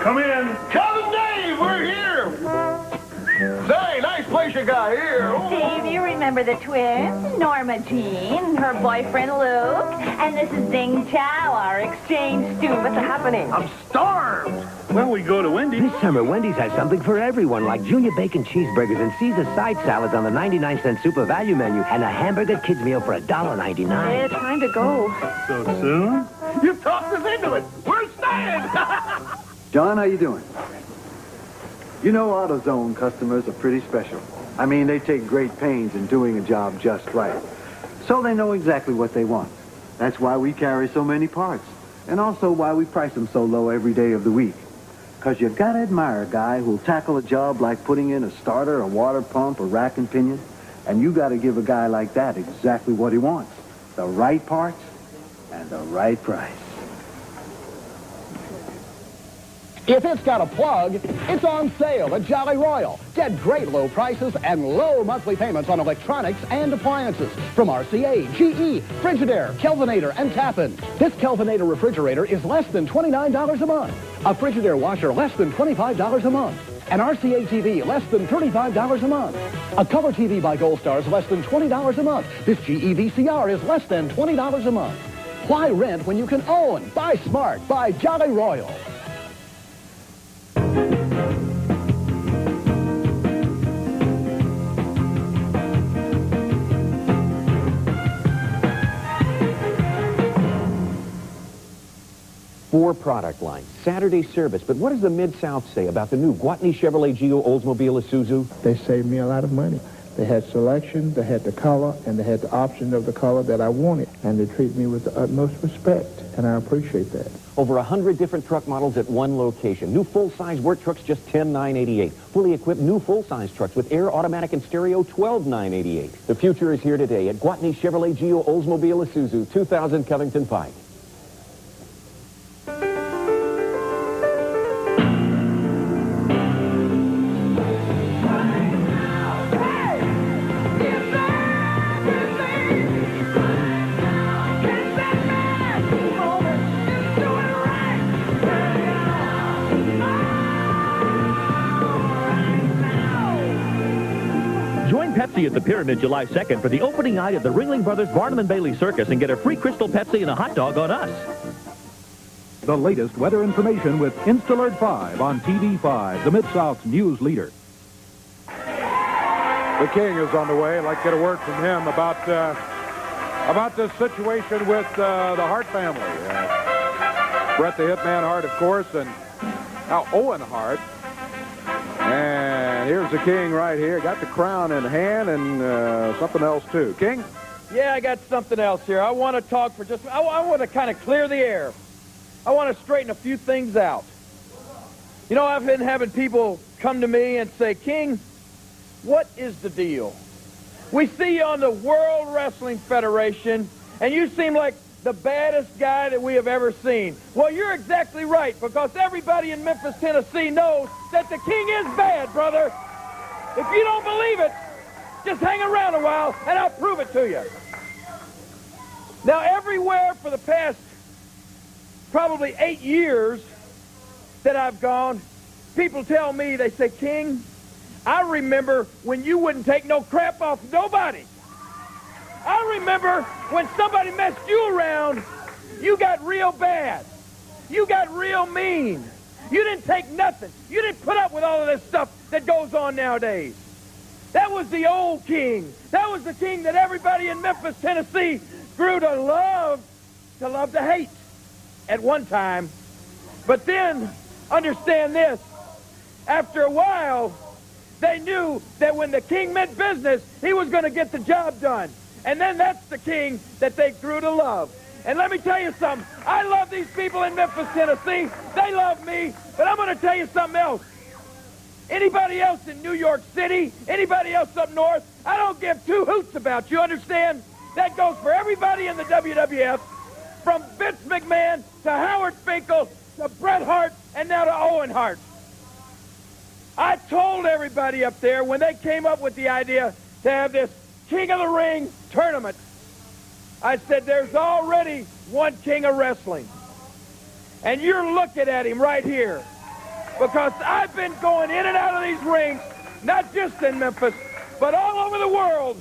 Come in. Cousin Dave, we're here. Say, nice place you got here. Dave, you remember the twins? Norma Jean, her boyfriend Luke, and this is Ding Chow, our exchange student. What's happening? I'm starved. Well, we go to Wendy's. This summer, Wendy's has something for everyone, like Junior Bacon Cheeseburgers and Caesar side salads on the 99-cent super value menu, and a hamburger kids meal for $1.99. Yeah, time to go. So soon? You talked us into it. We're staying. John, how you doing? You know AutoZone customers are pretty special. I mean, they take great pains in doing a job just right. So they know exactly what they want. That's why we carry so many parts. And also why we price them so low every day of the week. Because you gotta admire a guy who'll tackle a job like putting in a starter, a water pump, a rack and pinion. And you gotta give a guy like that exactly what he wants. The right parts and the right price. If it's got a plug, it's on sale at Jolly Royal. Get great low prices and low monthly payments on electronics and appliances from RCA, GE, Frigidaire, Kelvinator, and Tappan. This Kelvinator refrigerator is less than $29 a month. A Frigidaire washer less than $25 a month. An RCA TV less than $35 a month. A color TV by Gold Star is less than $20 a month. This GE VCR is less than $20 a month. Why rent when you can own? Buy smart. Buy Jolly Royal. Four product lines, Saturday service. But what does the Mid-South say about the new Gwatney Chevrolet Geo Oldsmobile Isuzu? They saved me a lot of money. They had selection, they had the color, and they had the option of the color that I wanted. And they treat me with the utmost respect, and I appreciate that. Over 100 different truck models at one location. New full-size work trucks, just $10,988. Fully equipped new full-size trucks with air, automatic, and stereo, $12,988. The future is here today at Gwatney Chevrolet Geo Oldsmobile Isuzu, 2000 Covington Pike. Pepsi at the Pyramid July 2nd for the opening night of the Ringling Brothers Barnum & Bailey Circus and get a free Crystal Pepsi and a hot dog on us. The latest weather information with InstAlert 5 on TV5, the Mid-South's news leader. The King is on the way. I'd like to get a word from him about this situation with the Hart family. Bret the Hitman Hart, of course, and now Owen Hart. And here's the King right here. Got the crown in hand and something else, too. King? Yeah, I got something else here. I want to talk for just... I want to kind of clear the air. I want to straighten a few things out. You know, I've been having people come to me and say, King, what is the deal? We see you on the World Wrestling Federation, and you seem like the baddest guy that we have ever seen. Well, you're exactly right, because everybody in Memphis, Tennessee knows that the King is bad, brother. If you don't believe it, just hang around a while, and I'll prove it to you. Now, everywhere for the past probably 8 years that I've gone, people tell me, they say, King, I remember when you wouldn't take no crap off nobody. I remember when somebody messed you around, you got real bad. You got real mean. You didn't take nothing. You didn't put up with all of this stuff that goes on nowadays. That was the old King. That was the King that everybody in Memphis, Tennessee grew to love to hate at one time. But then, understand this, after a while, they knew that when the King meant business, he was going to get the job done. And then that's the King that they grew to love. And let me tell you something. I love these people in Memphis, Tennessee. They love me. But I'm going to tell you something else. Anybody else in New York City, anybody else up north, I don't give two hoots about you, understand? That goes for everybody in the WWF, from Vince McMahon to Howard Finkel to Bret Hart and now to Owen Hart. I told everybody up there when they came up with the idea to have this King of the Ring tournament, I said, there's already one King of Wrestling. And you're looking at him right here. Because I've been going in and out of these rings, not just in Memphis, but all over the world.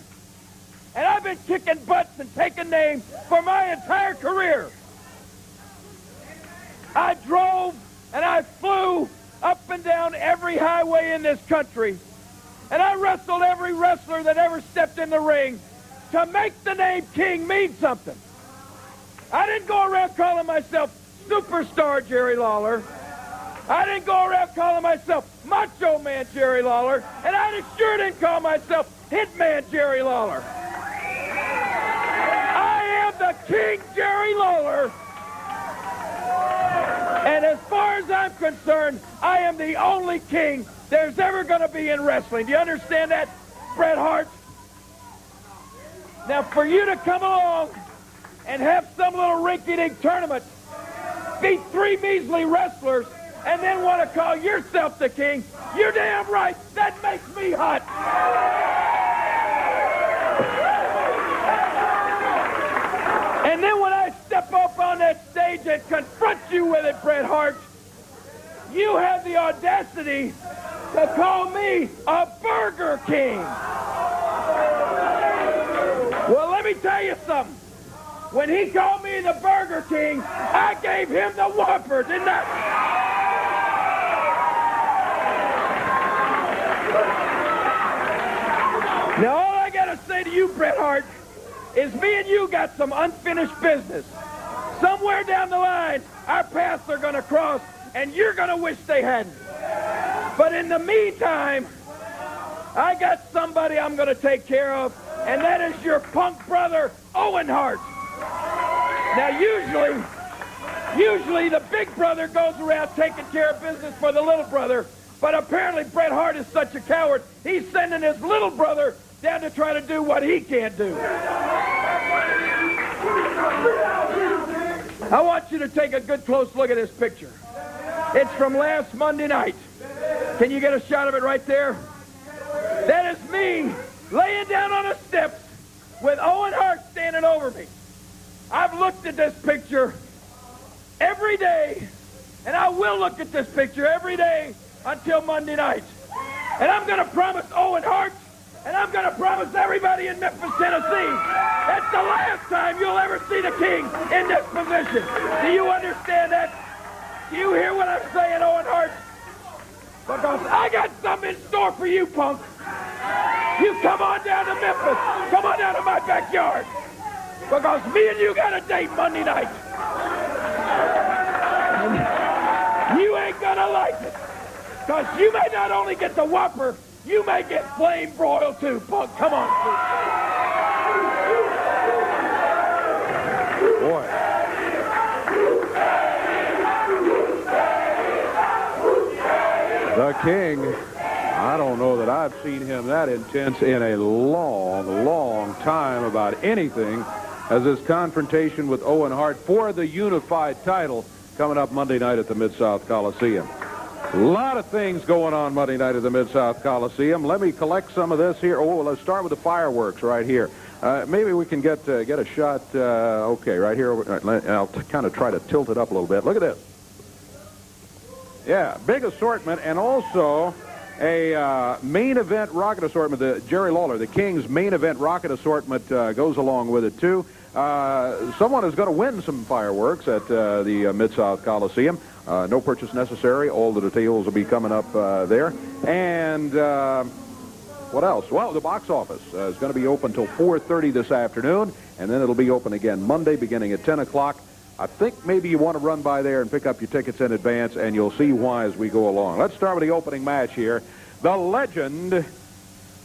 And I've been kicking butts and taking names for my entire career. I drove and I flew up and down every highway in this country. And I wrestled every wrestler that ever stepped in the ring to make the name King mean something. I didn't go around calling myself Superstar Jerry Lawler. I didn't go around calling myself Macho Man Jerry Lawler. And I sure didn't call myself Hitman Jerry Lawler. I am the King Jerry Lawler. And as far as I'm concerned, I am the only King there's ever going to be in wrestling. Do you understand that, Bret Hart? Now, for you to come along and have some little rinky-dink tournament, beat 3 measly wrestlers, and then want to call yourself the King, you're damn right. That makes me hot. And then when I step up on that stage and confront you with it, Bret Hart, you have the audacity to call me a Burger King. Well, let me tell you something. When he called me the Burger King, I gave him the Whopper, didn't I? Now, all I got to say to you, Bret Hart, is me and you got some unfinished business. Somewhere down the line, our paths are going to cross, and you're going to wish they hadn't. But in the meantime, I got somebody I'm going to take care of, and that is your punk brother, Owen Hart. Now, usually the big brother goes around taking care of business for the little brother, but apparently Bret Hart is such a coward, he's sending his little brother down to try to do what he can't do. I want you to take a good close look at this picture. It's from last Monday night. Can you get a shot of it right there? That is me laying down on the steps with Owen Hart standing over me. I've looked at this picture every day, and I will look at this picture every day until Monday night. And I'm going to promise Owen Hart And I'm going to promise everybody in Memphis, Tennessee, it's the last time you'll ever see the King in this position. Do you understand that? Do you hear what I'm saying, Owen Hart? Because I got something in store for you, punk. You come on down to Memphis. Come on down to my backyard. Because me and you got a date Monday night. You ain't gonna like it. Because you may not only get the Whopper, you may get flame broiled too, punk. Come on, Boy. The King, I don't know that I've seen him that intense in a long, long time about anything as this confrontation with Owen Hart for the unified title coming up Monday night at the Mid-South Coliseum. A lot of things going on Monday night at the Mid-South Coliseum. Let me collect some of this here. Oh, let's start with the fireworks right here. Maybe we can get a shot, okay, right here. I'll kind of try to tilt it up a little bit. Look at this. Yeah, big assortment, and also a main event rocket assortment. The Jerry Lawler, the King's main event rocket assortment goes along with it, too. Someone is going to win some fireworks at the Mid-South Coliseum. No purchase necessary. All the details will be coming up there. And what else? Well, the box office is going to be open till 4:30 this afternoon, and then it'll be open again Monday beginning at 10 o'clock. I think maybe you want to run by there and pick up your tickets in advance, and you'll see why as we go along. Let's start with the opening match here. The legend,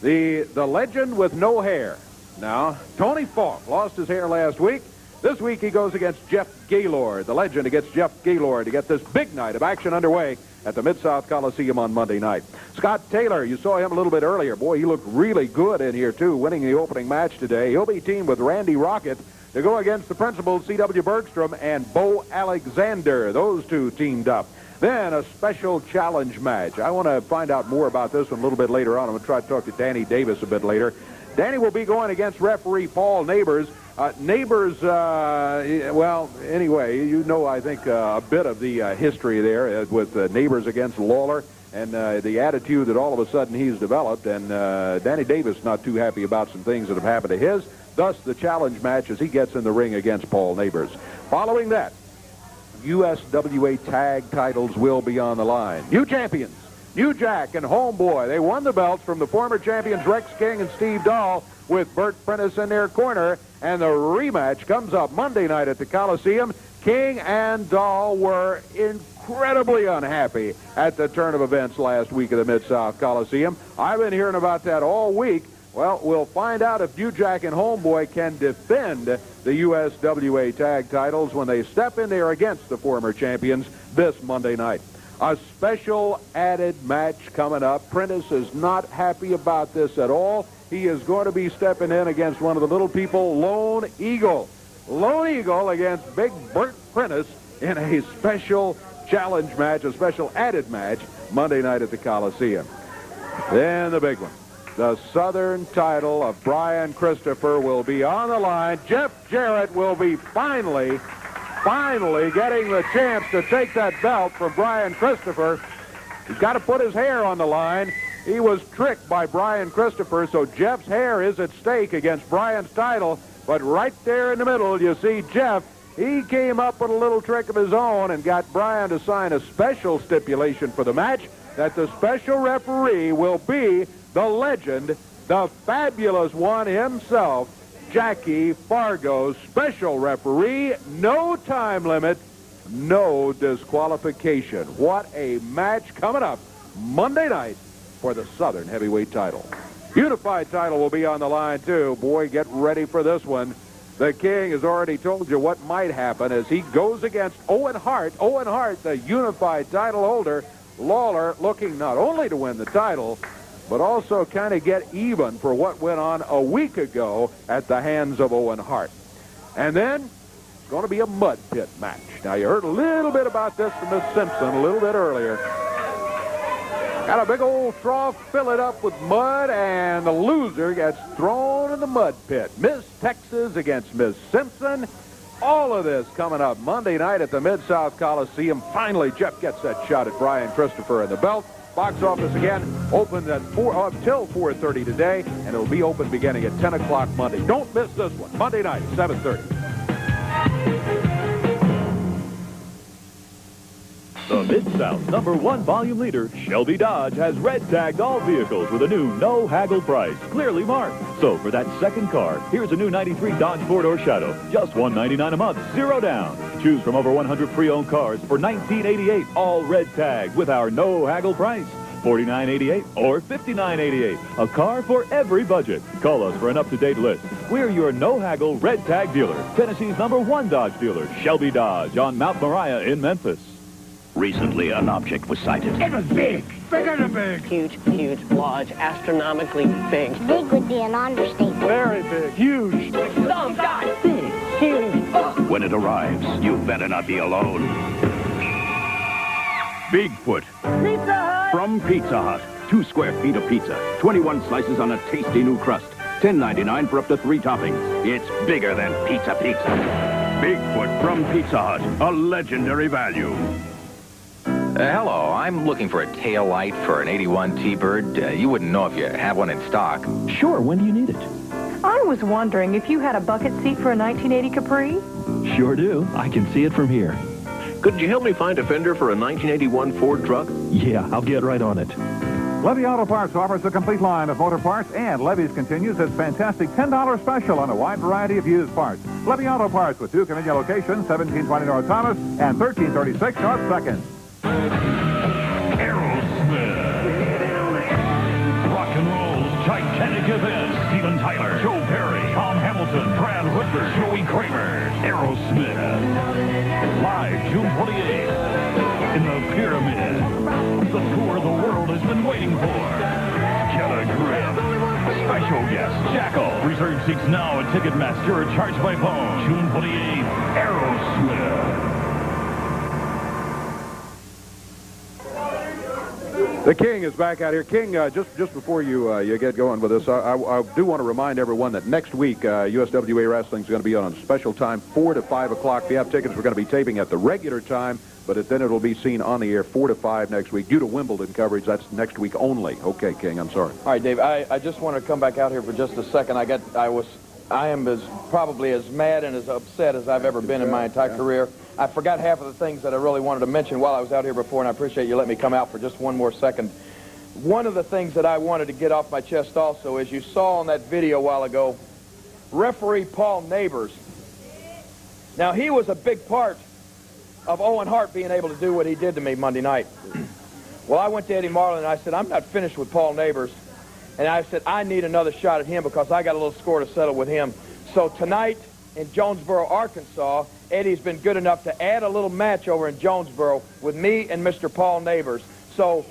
the legend with no hair. Now, Tony Falk lost his hair last week. This week he goes against Jeff Gaylord, the legend against Jeff Gaylord, to get this big night of action underway at the Mid-South Coliseum on Monday night. Scott Taylor, you saw him a little bit earlier. Boy, he looked really good in here, too, winning the opening match today. He'll be teamed with Randy Rocket to go against the principal C.W. Bergstrom and Bo Alexander. Those two teamed up. Then a special challenge match. I want to find out more about this one a little bit later on. I'm going to try to talk to Danny Davis a bit later. Danny will be going against referee Paul Neighbors. Well, anyway, you know, I think a bit of the history there with Neighbors against Lawler and the attitude that all of a sudden he's developed. And Danny Davis not too happy about some things that have happened to his. Thus, the challenge match as he gets in the ring against Paul Neighbors. Following that, USWA tag titles will be on the line. New champions, New Jack and Homeboy. They won the belts from the former champions Rex King and Steve Dahl with Bert Prentice in their corner. And the rematch comes up Monday night at the Coliseum. King and Dahl were incredibly unhappy at the turn of events last week at the Mid-South Coliseum. I've been hearing about that all week. Well, we'll find out if New Jack and Homeboy can defend the USWA tag titles when they step in there against the former champions this Monday night. A special added match coming up. Prentice is not happy about this at all. He is going to be stepping in against one of the little people, Lone Eagle. Lone Eagle against Big Bert Prentice in a special challenge match, a special added match, Monday night at the Coliseum. Then the big one. The Southern title of Brian Christopher will be on the line. Jeff Jarrett will be finally getting the chance to take that belt from Brian Christopher. He's got to put his hair on the line. He was tricked by Brian Christopher, so Jeff's hair is at stake against Brian's title. But right there in the middle, you see Jeff. He came up with a little trick of his own and got Brian to sign a special stipulation for the match that the special referee will be the legend, the fabulous one himself, Jackie Fargo, special referee, no time limit, no disqualification. What a match coming up Monday night for the Southern heavyweight title. Unified title will be on the line, too. Boy, get ready for this one. The King has already told you what might happen as he goes against Owen Hart. Owen Hart, the unified title holder. Lawler looking not only to win the title, but also kind of get even for what went on a week ago at the hands of Owen Hart. And then it's going to be a mud pit match. Now, you heard a little bit about this from Miss Simpson a little bit earlier. Got a big old trough, fill it up with mud, and the loser gets thrown in the mud pit. Miss Texas against Miss Simpson. All of this coming up Monday night at the Mid-South Coliseum. Finally, Jeff gets that shot at Brian Christopher in the belt. Box office again, open at till 4:30 today, and it'll be open beginning at 10 o'clock Monday. Don't miss this one. Monday night, 7:30. The Mid-South's #1 volume leader, Shelby Dodge, has red-tagged all vehicles with a new no-haggle price, clearly marked. So for that second car, here's a new 93 Dodge 4-door Shadow, just $199 a month, 0 down. Choose from over 100 pre-owned cars for $1988, all red-tagged with our no-haggle price. $49.88 or $59.88. A car for every budget. Call us for an up-to-date list. We're your no-haggle red-tag dealer, Tennessee's #1 Dodge dealer, Shelby Dodge, on Mount Moriah in Memphis. Recently, an object was sighted. It was big. Bigger than big. Huge, large, astronomically big. Big would be an understatement. Very big. Huge. Some guy. Big. Huge. When it arrives, you better not be alone. Bigfoot. Pizza Hut. From Pizza Hut. 2 square feet of pizza. 21 slices on a tasty new crust. $10.99 for up to 3 toppings. It's bigger than pizza. Bigfoot from Pizza Hut. A legendary value. Hello, I'm looking for a tail light for an 81 T-Bird. You wouldn't know if you have one in stock. Sure, when do you need it? I was wondering if you had a bucket seat for a 1980 Capri? Sure do. I can see it from here. Could you help me find a fender for a 1981 Ford truck? Yeah, I'll get right on it. Levy Auto Parts offers a complete line of motor parts, and Levy's continues its fantastic $10 special on a wide variety of used parts. Levy Auto Parts with 2 convenient locations, 1720 North Thomas and 1336 North 2nd. Aerosmith. Rock and roll's gigantic event. Steven Tyler, Joe Perry, Tom Hamilton, Brad Whitford, Joey Kramer. Aerosmith. Live June 28th in the Pyramid. The tour the world has been waiting for. Get a grip. Special guest, Jackal. Reserve seats now at Ticketmaster or charged by phone. June 28th, Aerosmith. The King is back out here. King, just before you get going with this, I do want to remind everyone that next week USWA Wrestling is going to be on a special time, 4 to 5 o'clock. If you have tickets, we're going to be taping at the regular time, but then it'll be seen on the air 4 to 5 next week. Due to Wimbledon coverage, that's next week only. Okay, King, I'm sorry. All right, Dave, I just want to come back out here for just a second. I am probably as mad and as upset as I've ever been in my entire career. I forgot half of the things that I really wanted to mention while I was out here before, and I appreciate you letting me come out for just one more second. One of the things that I wanted to get off my chest also, as you saw on that video a while ago, referee Paul Neighbors. Now, he was a big part of Owen Hart being able to do what he did to me Monday night. Well, I went to Eddie Marlin and I said, I'm not finished with Paul Neighbors. And I said, I need another shot at him because I got a little score to settle with him. So tonight in Jonesboro, Arkansas, Eddie's been good enough to add a little match over in Jonesboro with me and Mr. Paul Neighbors. So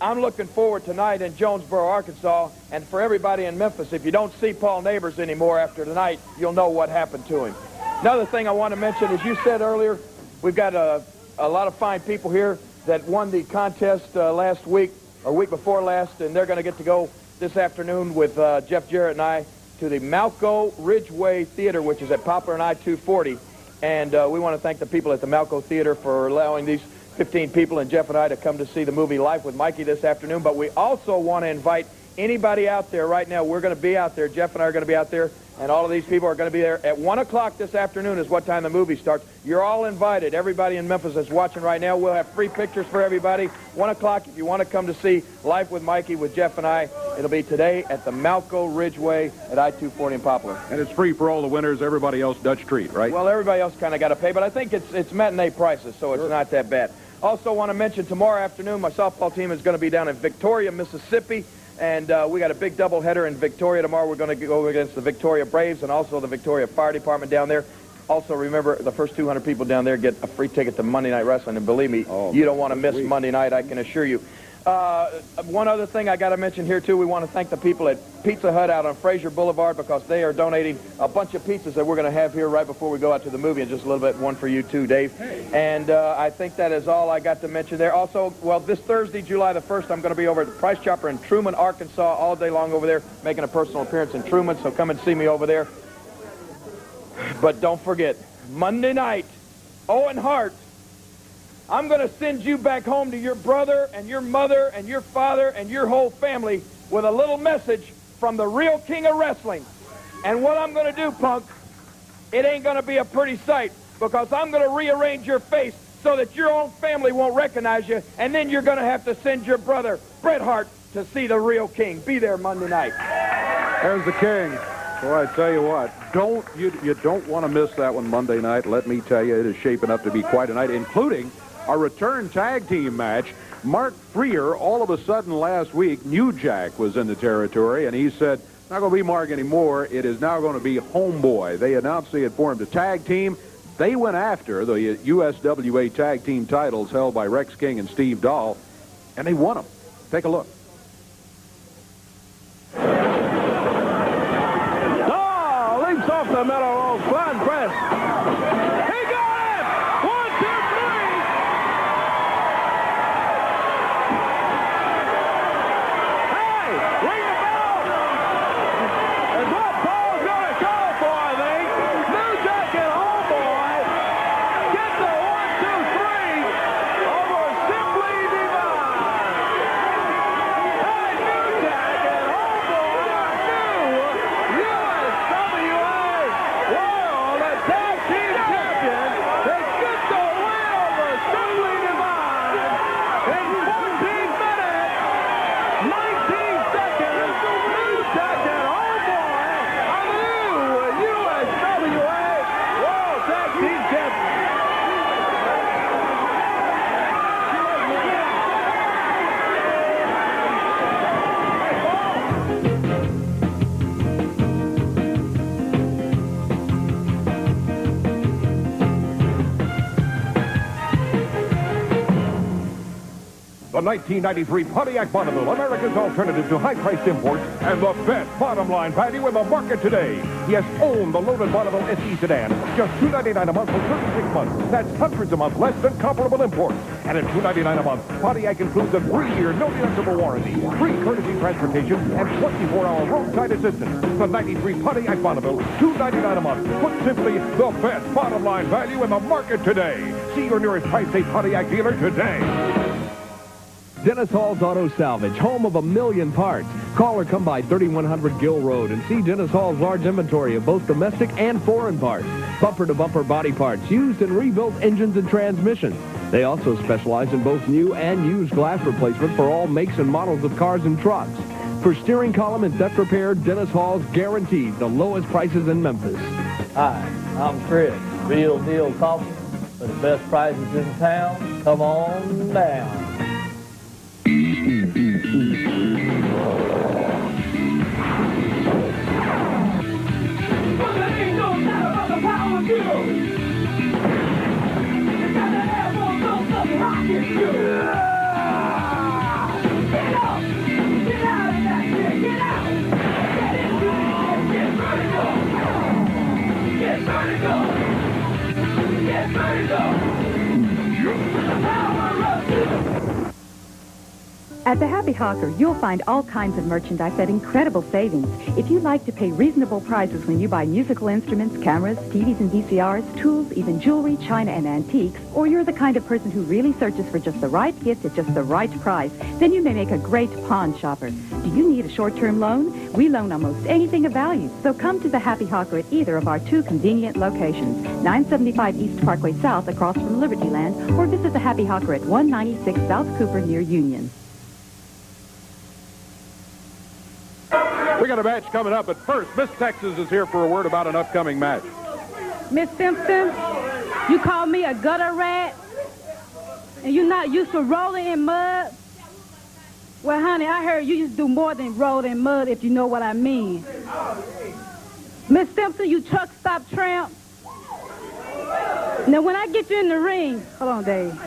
I'm looking forward tonight in Jonesboro, Arkansas, and for everybody in Memphis, if you don't see Paul Neighbors anymore after tonight, you'll know what happened to him. Another thing I want to mention, as you said earlier, we've got a lot of fine people here that won the contest last week, or week before last, and they're going to get to go this afternoon with Jeff Jarrett and I to the Malco Ridgeway Theater, which is at Poplar and I-240. And we want to thank the people at the Malco Theater for allowing these 15 people and Jeff and I to come to see the movie Life with Mikey this afternoon. But we also want to invite anybody out there right now. We're going to be out there. Jeff and I are going to be out there, and all of these people are going to be there. At 1 o'clock this afternoon is what time the movie starts. You're all invited. Everybody in Memphis that's watching right now, we'll have free pictures for everybody. 1 o'clock, if you want to come to see Life with Mikey with Jeff and I, it'll be today at the Malco Ridgeway at I-240 in Poplar. And it's free for all the winners. Everybody else Dutch treat, right? Well, everybody else kind of got to pay, but I think it's matinee prices, so it's not that bad. Also want to mention tomorrow afternoon, my softball team is going to be down in Victoria, Mississippi. And we got a big doubleheader in Victoria tomorrow. We're going to go against the Victoria Braves and also the Victoria Fire Department down there. Also, remember, the first 200 people down there get a free ticket to Monday Night Wrestling. And believe me, you don't want to miss Monday night, I can assure you. One other thing I got to mention here, too, we want to thank the people at Pizza Hut out on Frazier Boulevard because they are donating a bunch of pizzas that we're going to have here right before we go out to the movie in just a little bit. One for you, too, Dave. And I think that is all I got to mention there. Also, well, this Thursday, July the 1st, I'm going to be over at the Price Chopper in Truman, Arkansas, all day long over there, making a personal appearance in Truman, so come and see me over there. But don't forget, Monday night, Owen Hart I'm going to send you back home to your brother and your mother and your father and your whole family with a little message from the real king of wrestling. And what I'm going to do, punk, it ain't going to be a pretty sight, because I'm going to rearrange your face so that your own family won't recognize you, and then you're going to have to send your brother, Bret Hart, to see the real king. Be there Monday night. There's the king. Boy, I tell you what, you don't want to miss that one Monday night. Let me tell you, it is shaping up to be quite a night, including a return tag team match. Mark Frazier, all of a sudden last week, New Jack was in the territory, and he said, not going to be Mark anymore. It is now going to be Homeboy. They announced they had formed a tag team. They went after the USWA tag team titles held by Rex King and Steve Dahl, and they won them. Take a look. Oh, leaps off the metal roll, flying press. He got it! 1, 2, 3! Hey, ring the bell! That's what Paul's gonna call for, I think. New Jack and Homeboy get the 1, 2, 3 over Simply Divine. Hey, New Jack and Homeboy are new USWA World Tag Team Champions. They get the win over Simply Divine in 14 minutes, 19 seconds. New Jack and Homeboy are the new USWA World Tag Team Champions. The 1993 Pontiac Bonneville, America's alternative to high-priced imports and the best bottom-line value in the market today. Yes, own the loaded Bonneville SE sedan. Just $2.99 a month for 36 months. That's hundreds a month less than comparable imports. And at $2.99 a month, Pontiac includes a 3-year no-deductible warranty, free courtesy transportation, and 24-hour roadside assistance. The 93 Pontiac Bonneville, $2.99 a month. Put simply, the best bottom-line value in the market today. See your nearest Tri-State Pontiac dealer today. Dennis Hall's Auto Salvage, home of 1,000,000 parts. Call or come by 3100 Gill Road and see Dennis Hall's large inventory of both domestic and foreign parts. Bumper-to-bumper body parts, used and rebuilt engines and transmissions. They also specialize in both new and used glass replacement for all makes and models of cars and trucks. For steering column and theft repair, Dennis Hall's guaranteed the lowest prices in Memphis. Hi, I'm Chris. Real Deal Coffee for the best prices in town. Come on down. At the Happy Hawker, you'll find all kinds of merchandise at incredible savings. If you like to pay reasonable prices when you buy musical instruments, cameras, TVs and VCRs, tools, even jewelry, china, and antiques, or you're the kind of person who really searches for just the right gift at just the right price, then you may make a great pawn shopper. Do you need a short-term loan? We loan almost anything of value. So come to the Happy Hawker at either of our 2 convenient locations, 975 East Parkway South across from Liberty Land, or visit the Happy Hawker at 196 South Cooper near Union. We got a match coming up, but first, Miss Texas is here for a word about an upcoming match. Miss Simpson, you call me a gutter rat? And you're not used to rolling in mud? Well, honey, I heard you used to do more than roll in mud, if you know what I mean. Miss Simpson, you truck stop tramp. Now, when I get you in the ring, hold on, Dave.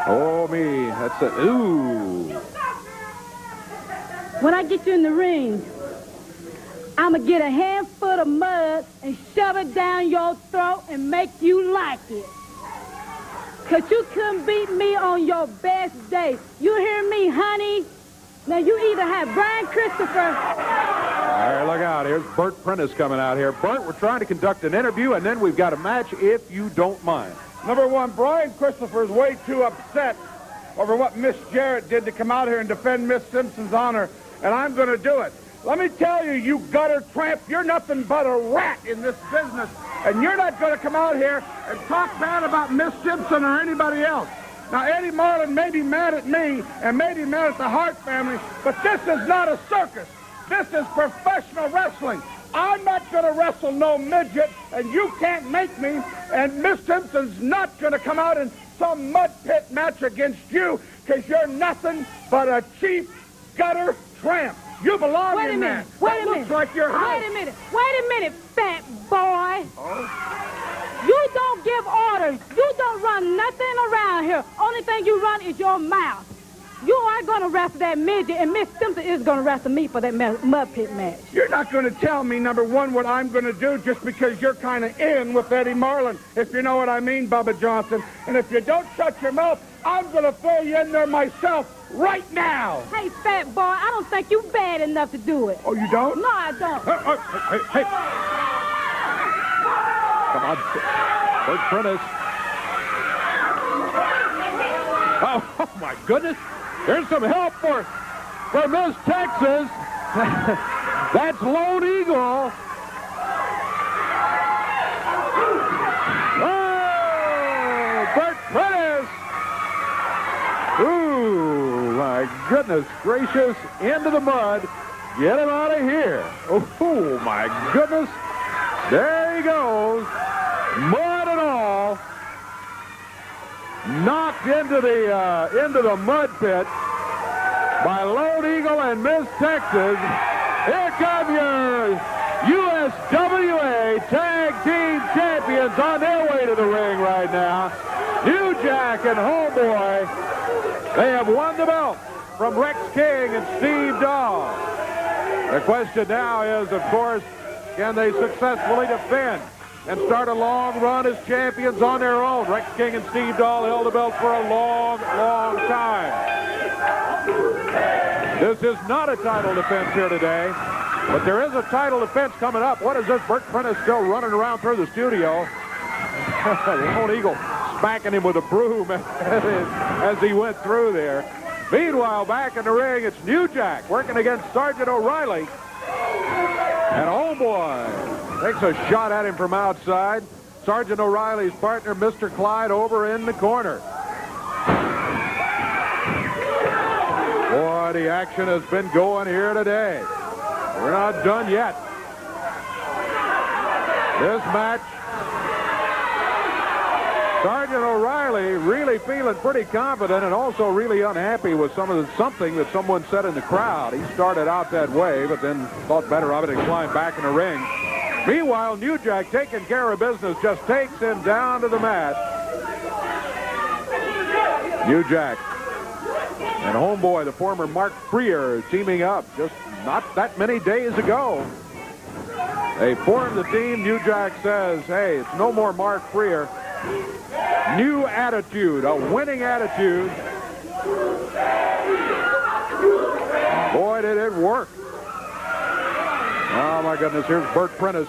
Oh, me, that's it. Ooh. When I get you in the ring, I'm going to get a handful of mud and shove it down your throat and make you like it. Because you couldn't beat me on your best day. You hear me, honey? Now, you either have Brian Christopher right, look out. Here's Bert Prentice coming out here. Bert, we're trying to conduct an interview, and then we've got a match if you don't mind. Number one, Brian Christopher is way too upset over what Miss Jarrett did to come out here and defend Miss Simpson's honor, and I'm going to do it. Let me tell you, you gutter tramp, you're nothing but a rat in this business, and you're not going to come out here and talk bad about Miss Simpson or anybody else. Now, Eddie Marlin may be mad at me and may be mad at the Hart family, but this is not a circus. This is professional wrestling. I'm not going to wrestle no midget, and you can't make me, and Miss Simpson's not going to come out in some mud pit match against you, because you're nothing but a cheap gutter tramp. You belong in that. Wait a minute. Looks like your house. Wait a minute, fat boy. Oh. You don't give orders. You don't run nothing around here. Only thing you run is your mouth. You are going to wrestle that midget, and Miss Simpson is going to wrestle me for that mud pit match. You're not going to tell me, number one, what I'm going to do just because you're kind of in with Eddie Marlin, if you know what I mean, Bubba Johnson. And if you don't shut your mouth, I'm going to throw you in there myself right now. Hey, fat boy, I don't think you bad enough to do it. Oh, you don't? No, I don't. Hey. Come on, Bert Prentice. Oh, my goodness. Here's some help for Miss Texas. That's Lone Eagle. Oh, Bert Prentice. Ooh, my goodness gracious. Into the mud. Get him out of here. Oh, my goodness. There he goes. Mud and all. Knocked into the mud pit by Lone Eagle and Miss Texas. Here come your USWA Tag Team Champions on their way to the ring right now. New Jack and Homeboy. They have won the belt from Rex King and Steve Dahl. The question now is, of course, can they successfully defend and start a long run as champions on their own? Rex King and Steve Dahl held the belt for a long, long time. This is not a title defense here today, but there is a title defense coming up. What is this? Bert Prentice still running around through the studio. Lone Eagle smacking him with a broom as he went through there. Meanwhile, back in the ring, it's New Jack working against Sergeant O'Reilly. And Homeboy takes a shot at him from outside. Sergeant O'Reilly's partner, Mr. Clyde, over in the corner. Boy, the action has been going here today. We're not done yet. This match, Sergeant O'Reilly really feeling pretty confident and also really unhappy with something that someone said in the crowd. He started out that way, but then thought better of it and climbed back in the ring. Meanwhile, New Jack, taking care of business, just takes him down to the mat. New Jack and Homeboy, the former Mark Freer, teaming up just not that many days ago. They formed the team. New Jack says, hey, it's no more Mark Freer. New attitude, a winning attitude. Boy, did it work. Oh, my goodness, here's Bert Prentice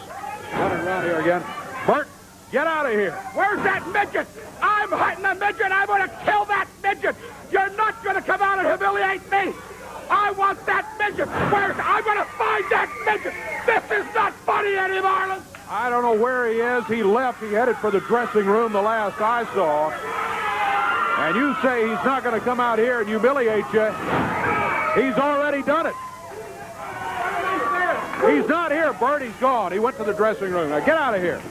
running around here again. Bert, get out of here. Where's that midget? I'm hunting a midget. I'm going to kill that midget. You're not going to come out and humiliate me. I want that midget. I'm going to find that midget. This is not funny, Eddie Marlin. I don't know where he is. He left. He headed for the dressing room the last I saw. And you say he's not going to come out here and humiliate you. He's already done it. He's not here, Bert. He's gone. He went to the dressing room. Now get out of here.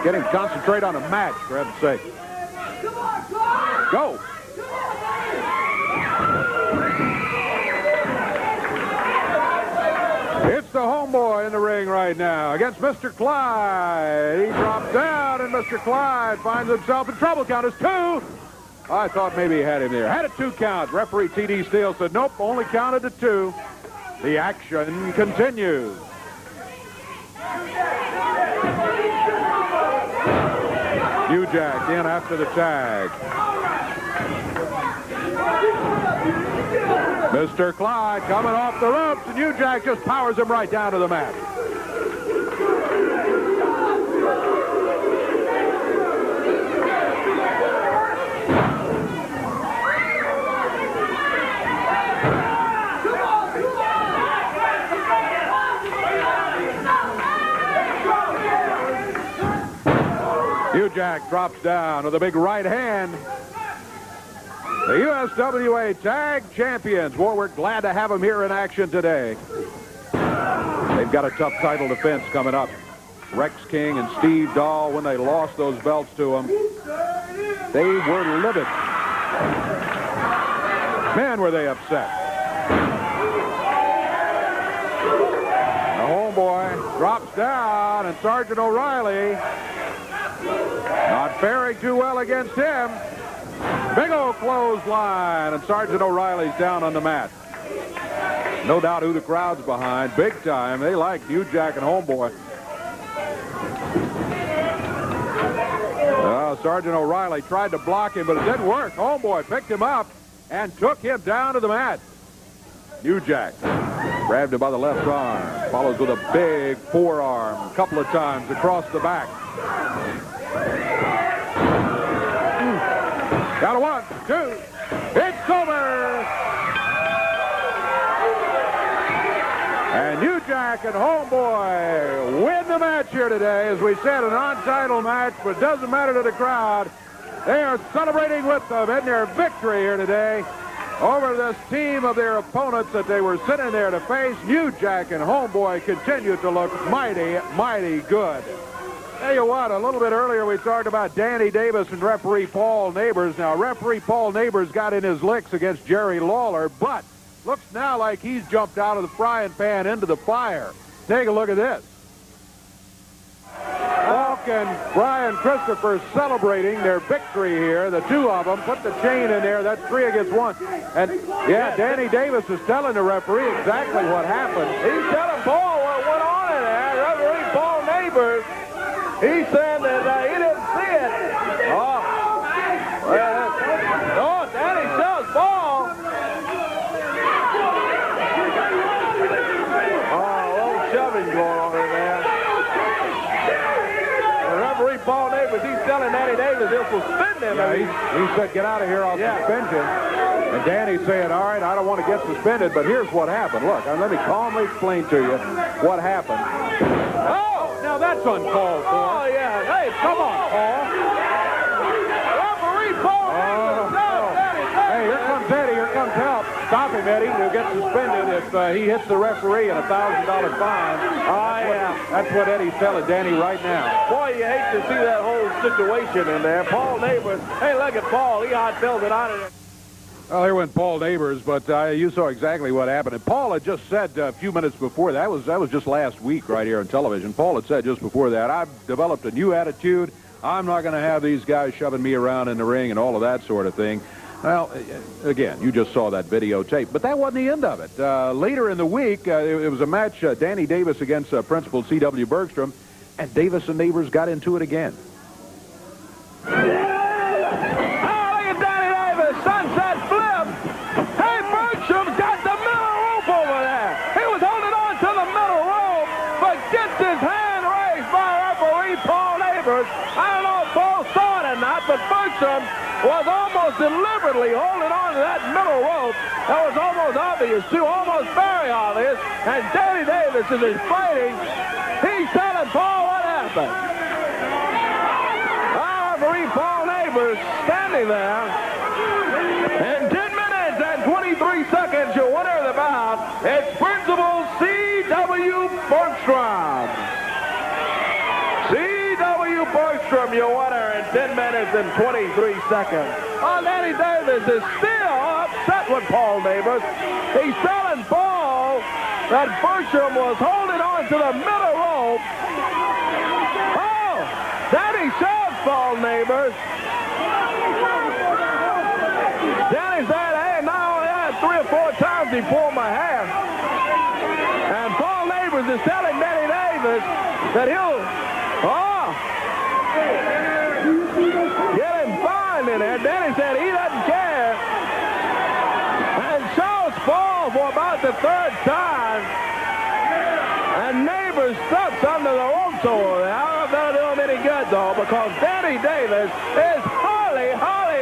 Get him to concentrate on a match, for heaven's sake. Go. It's the Homeboy in the ring right now against Mr. Clyde. He drops down, and Mr. Clyde finds himself in trouble. Count is 2. I thought maybe he had him there. Had a 2 count. Referee T.D. Steele said, nope, only counted to 2. The action continues. New Jack in after the tag. Mr. Clyde coming off the ropes, and New Jack just powers him right down to the mat. New Jack drops down with a big right hand. The USWA Tag Champions. Boy, we're glad to have them here in action today. They've got a tough title defense coming up. Rex King and Steve Dahl, when they lost those belts to them, they were livid. Man, were they upset. The Homeboy drops down, and Sergeant O'Reilly not faring too well against him. Big old clothesline, and Sergeant O'Reilly's down on the mat. No doubt who the crowd's behind. Big time. They like New Jack and Homeboy. Sergeant O'Reilly tried to block him, but it didn't work. Homeboy picked him up and took him down to the mat. New Jack grabbed him by the left arm. Follows with a big forearm a couple of times across the back. Got a 1, 2. It's over. And New Jack and Homeboy win the match here today. As we said, a non-title match, but doesn't matter to the crowd. They are celebrating with them in their victory here today over this team of their opponents that they were sitting there to face. New Jack and Homeboy continue to look mighty, mighty good. Tell you what, a little bit earlier we talked about Danny Davis and referee Paul Neighbors. Now, referee Paul Neighbors got in his licks against Jerry Lawler, but looks now like he's jumped out of the frying pan into the fire. Take a look at this. Falk and Brian Christopher celebrating their victory here. The two of them put the chain in there. That's 3 against 1. And, yeah, Danny Davis is telling the referee exactly what happened. He's telling Paul what went on in there. Referee Paul Neighbors, he said that he didn't see it. Danny says Paul. Shoving going on in there. The referee Paul Neighbors, he's telling Danny Davis he'll suspend him. Yeah, he said, get out of here, I'll suspend you. And Danny's saying, all right, I don't want to get suspended, but here's what happened. Look, let me calmly explain to you what happened. Oh, now that's uncalled for. Oh, yeah. Hey, come on, Paul. Referee Paul Neighbors. Hey, here comes Eddie. Here comes help. Stop him, Eddie. He'll get suspended if he hits the referee and a $1,000 fine. That's what Eddie's telling Danny right now. Boy, you hate to see that whole situation in there. Paul Neighbors. Hey, look at Paul. He hot-filled it out of there. Well, here went Paul Neighbors, but you saw exactly what happened. And Paul had just said a few minutes before, that was just last week right here on television. Paul had said just before that, I've developed a new attitude. I'm not going to have these guys shoving me around in the ring and all of that sort of thing. Well, again, you just saw that videotape, but that wasn't the end of it. Later in the week, it was a match, Danny Davis against Principal C.W. Bergstrom, and Davis and Neighbors got into it again. Oh, look at Danny Davis, sunset flip. Hey, Bergstrom's got the middle rope over there. He was holding on to the middle rope, but gets his hand raised by referee Paul Neighbors. I don't know if Paul saw it or not, but Bergstrom was almost deliberately holding on to that middle rope. That was almost obvious, too, almost very obvious. And Danny Davis is explaining. He's telling Paul what happened. Referee Paul Neighbors standing there. In 10 minutes and 23 seconds, your winner of the bout, it's Principal C.W. Bergstrom. C.W. Bergstrom, your winner in 10 minutes and 23 seconds. Oh, Danny Davis is still upset with Paul Neighbors. He's telling Paul that Bergstrom was holding on to the middle rope. Oh, Danny shoves Paul Neighbors. Danny said, hey, now yeah, 3 or 4 times he pulled my hair. And Paul Neighbors is telling Danny Davis that he'll, get him fined in there. Danny said he doesn't care. And shows Paul ball for about the third time. And Neighbors stuck under the ropes over there. I don't know if that'll do him any good, though, because Danny Davis is wholly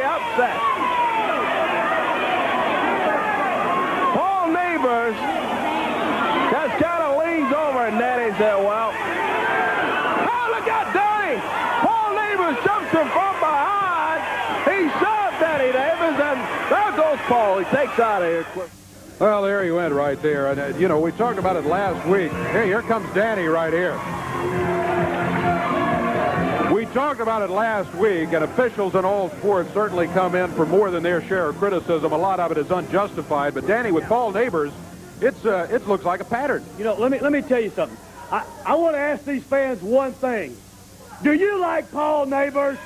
upset. Paul Neighbors just kind of leans over, and Danny said, well, oh, look out, Danny! Paul Neighbors jumps him from behind. He shoved Danny Davis, and there goes Paul. He takes out of here quick. Well, there he went right there. And, you know, we talked about it last week. Hey, here comes Danny right here. We talked about it last week, and officials in all sports certainly come in for more than their share of criticism. A lot of it is unjustified. But, Danny, with Paul Neighbors, it looks like a pattern. You know, let me tell you something. I want to ask these fans one thing. Do you like Paul Neighbors?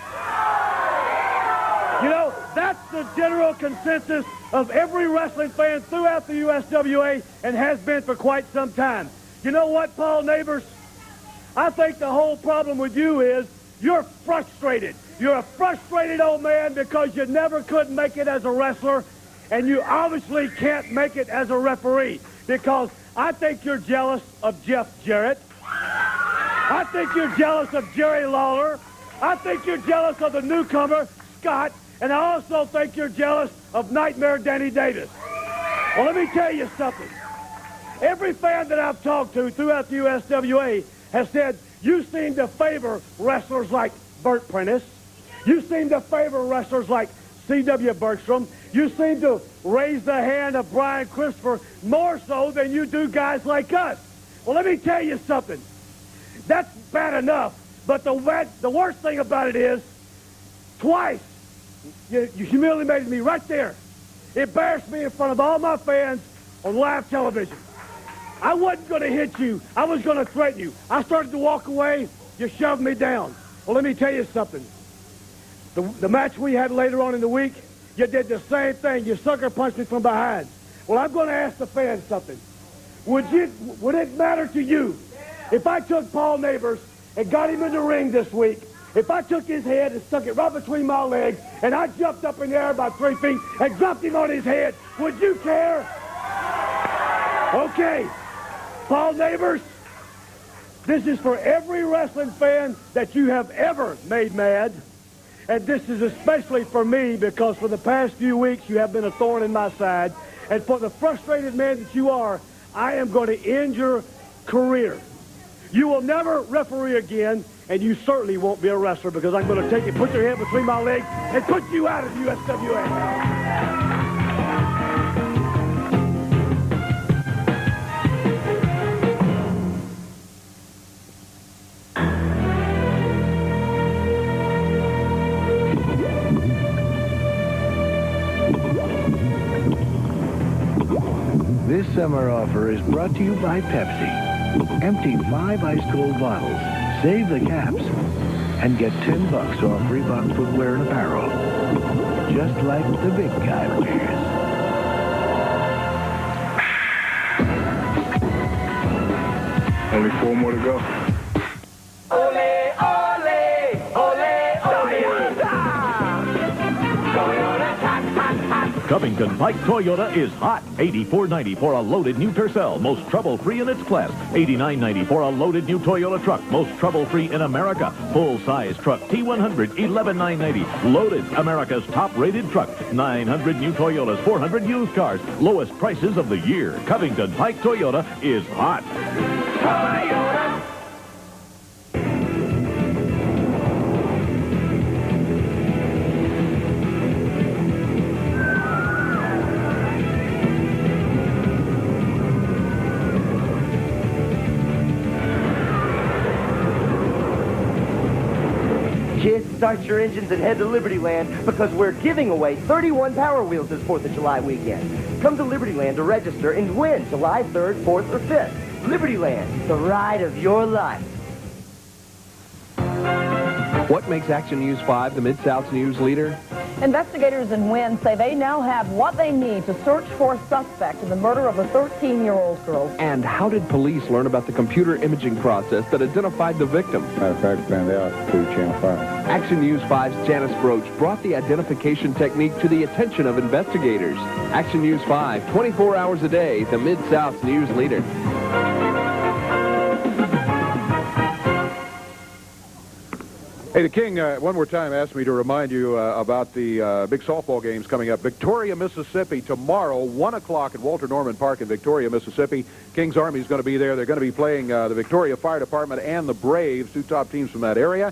You know, that's the general consensus of every wrestling fan throughout the USWA and has been for quite some time. You know what, Paul Neighbors? I think the whole problem with you is you're frustrated. You're a frustrated old man because you never could make it as a wrestler, and you obviously can't make it as a referee because I think you're jealous of Jeff Jarrett. I think you're jealous of Jerry Lawler. I think you're jealous of the newcomer, Scott. And I also think you're jealous of Nightmare Danny Davis. Well, let me tell you something. Every fan that I've talked to throughout the USWA has said, you seem to favor wrestlers like Burt Prentice. You seem to favor wrestlers like C.W. Bergstrom. You seem to raise the hand of Brian Christopher more so than you do guys like us. Well, let me tell you something. That's bad enough, but the worst thing about it is, twice, you humiliated me right there. Embarrassed me in front of all my fans on live television. I wasn't going to hit you. I was going to threaten you. I started to walk away. You shoved me down. Well, let me tell you something. The match we had later on in the week, you did the same thing. You sucker punched me from behind. Well, I'm going to ask the fans something. Would it matter to you if I took Paul Neighbors and got him in the ring this week? If I took his head and stuck it right between my legs, and I jumped up in the air about 3 feet and dropped him on his head, would you care? Okay. Paul Neighbors, this is for every wrestling fan that you have ever made mad. And this is especially for me because for the past few weeks you have been a thorn in my side. And for the frustrated man that you are, I am going to end your career. You will never referee again. And you certainly won't be a wrestler because I'm going to take you, put your head between my legs, and put you out of the USWA. This summer offer is brought to you by Pepsi. Empty 5 ice-cold bottles. Save the caps and get $10 off Reebok footwear and apparel. Just like the big guy wears. Only 4 more to go. Ole, ole, ole, ole, Covington Pike Toyota is hot. $84.90 for a loaded new Tercel, most trouble-free in its class. $89.90 for a loaded new Toyota truck, most trouble-free in America. Full-size truck T100, $11,990. Loaded, America's top-rated truck. 900 new Toyotas, 400 used cars. Lowest prices of the year. Covington Pike Toyota is hot. Toyota. Kids, start your engines and head to Liberty Land because we're giving away 31 Power Wheels this 4th of July weekend. Come to Liberty Land to register and win July 3rd, 4th, or 5th. Liberty Land, the ride of your life. What makes Action News 5 the Mid-South's news leader? Investigators in Wynn say they now have what they need to search for a suspect in the murder of a 13-year-old girl. And how did police learn about the computer imaging process that identified the victim? Matter of fact, found out through Channel 5. Action News 5's Janice Broach brought the identification technique to the attention of investigators. Action News 5, 24 hours a day, the Mid-South's news leader. Hey, the King, one more time, asked me to remind you about the big softball games coming up. Victoria, Mississippi, tomorrow, 1 o'clock at Walter Norman Park in Victoria, Mississippi. King's Army is going to be there. They're going to be playing the Victoria Fire Department and the Braves, two top teams from that area.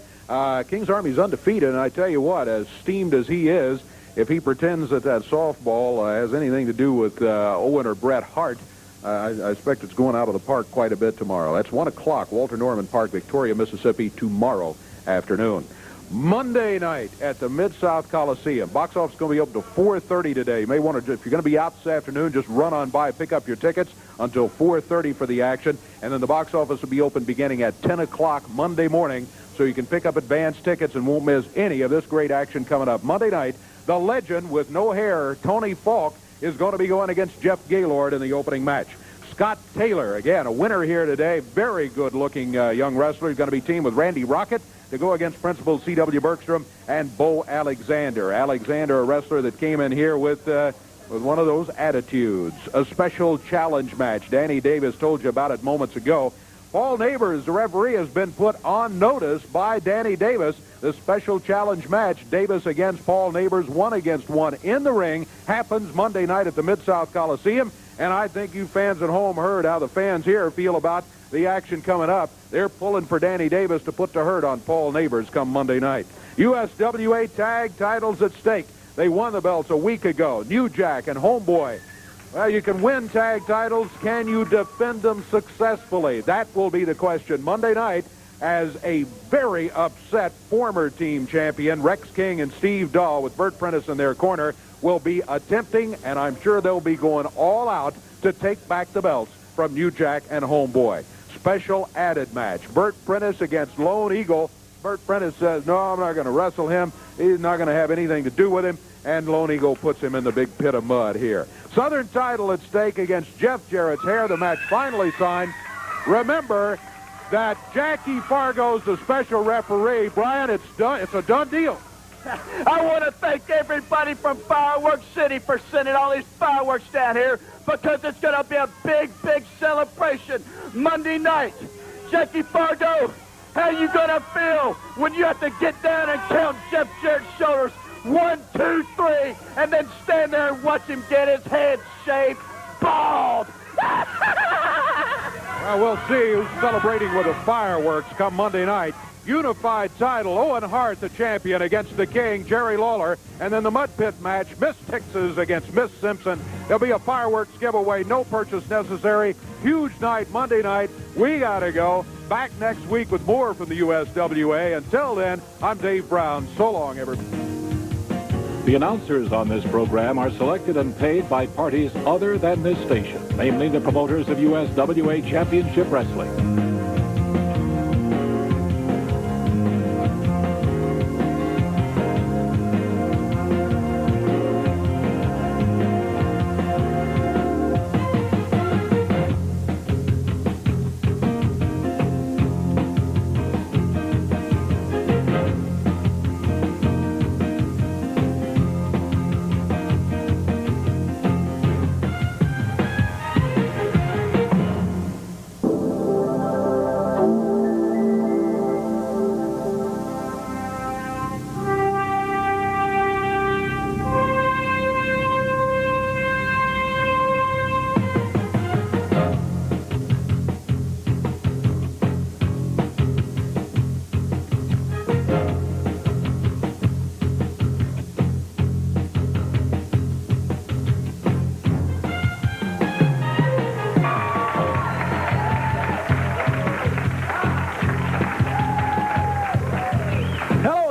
King's Army is undefeated, and I tell you what, as steamed as he is, if he pretends that softball has anything to do with Owen or Bret Hart, I expect it's going out of the park quite a bit tomorrow. That's 1 o'clock, Walter Norman Park, Victoria, Mississippi, tomorrow afternoon. Monday night at the Mid-South Coliseum. Box office is going to be open till 4:30 today. You may want to, if you're going to be out this afternoon, just run on by, pick up your tickets until 4:30 for the action. And then the box office will be open beginning at 10 o'clock Monday morning, so you can pick up advance tickets and won't miss any of this great action coming up. Monday night, the legend with no hair, Tony Falk, is going to be going against Jeff Gaylord in the opening match. Scott Taylor, again, a winner here today. Very good-looking young wrestler. He's going to be teamed with Randy Rocket to go against Principal C.W. Bergstrom and Bo Alexander. Alexander, a wrestler that came in here with one of those attitudes. A special challenge match. Danny Davis told you about it moments ago. Paul Neighbors, the referee, has been put on notice by Danny Davis. The special challenge match, Davis against Paul Neighbors, 1 against 1 in the ring, happens Monday night at the Mid-South Coliseum. And I think you fans at home heard how the fans here feel about the action coming up. They're pulling for Danny Davis to put the hurt on Paul Neighbors come Monday night. USWA tag titles at stake. They won the belts a week ago. New Jack and Homeboy. Well, you can win tag titles. Can you defend them successfully? That will be the question Monday night, as a very upset former team champion, Rex King and Steve Dahl, with Bert Prentice in their corner, will be attempting, and I'm sure they'll be going all out to take back the belts from New Jack and Homeboy. Special added match. Bert Prentice against Lone Eagle. Bert Prentice says, no, I'm not going to wrestle him. He's not going to have anything to do with him. And Lone Eagle puts him in the big pit of mud here. Southern title at stake against Jeff Jarrett's hair. The match finally signed. Remember that Jackie Fargo's the special referee. Brian, it's done. It's a done deal. I want to thank everybody from Fireworks City for sending all these fireworks down here, because it's going to be a big, big celebration Monday night. Jackie Fargo, how you going to feel when you have to get down and count Jeff Jarrett's shoulders? 1, 2, 3, and then stand there and watch him get his head shaved bald. Well, we'll see who's celebrating with the fireworks come Monday night. Unified title, Owen Hart, the champion, against the King, Jerry Lawler. And then the Mud Pit match, Miss Texas against Miss Simpson. There'll be a fireworks giveaway, no purchase necessary. Huge night, Monday night. We got to go. Back next week with more from the USWA. Until then, I'm Dave Brown. So long, everybody. The announcers on this program are selected and paid by parties other than this station, namely the promoters of USWA Championship Wrestling.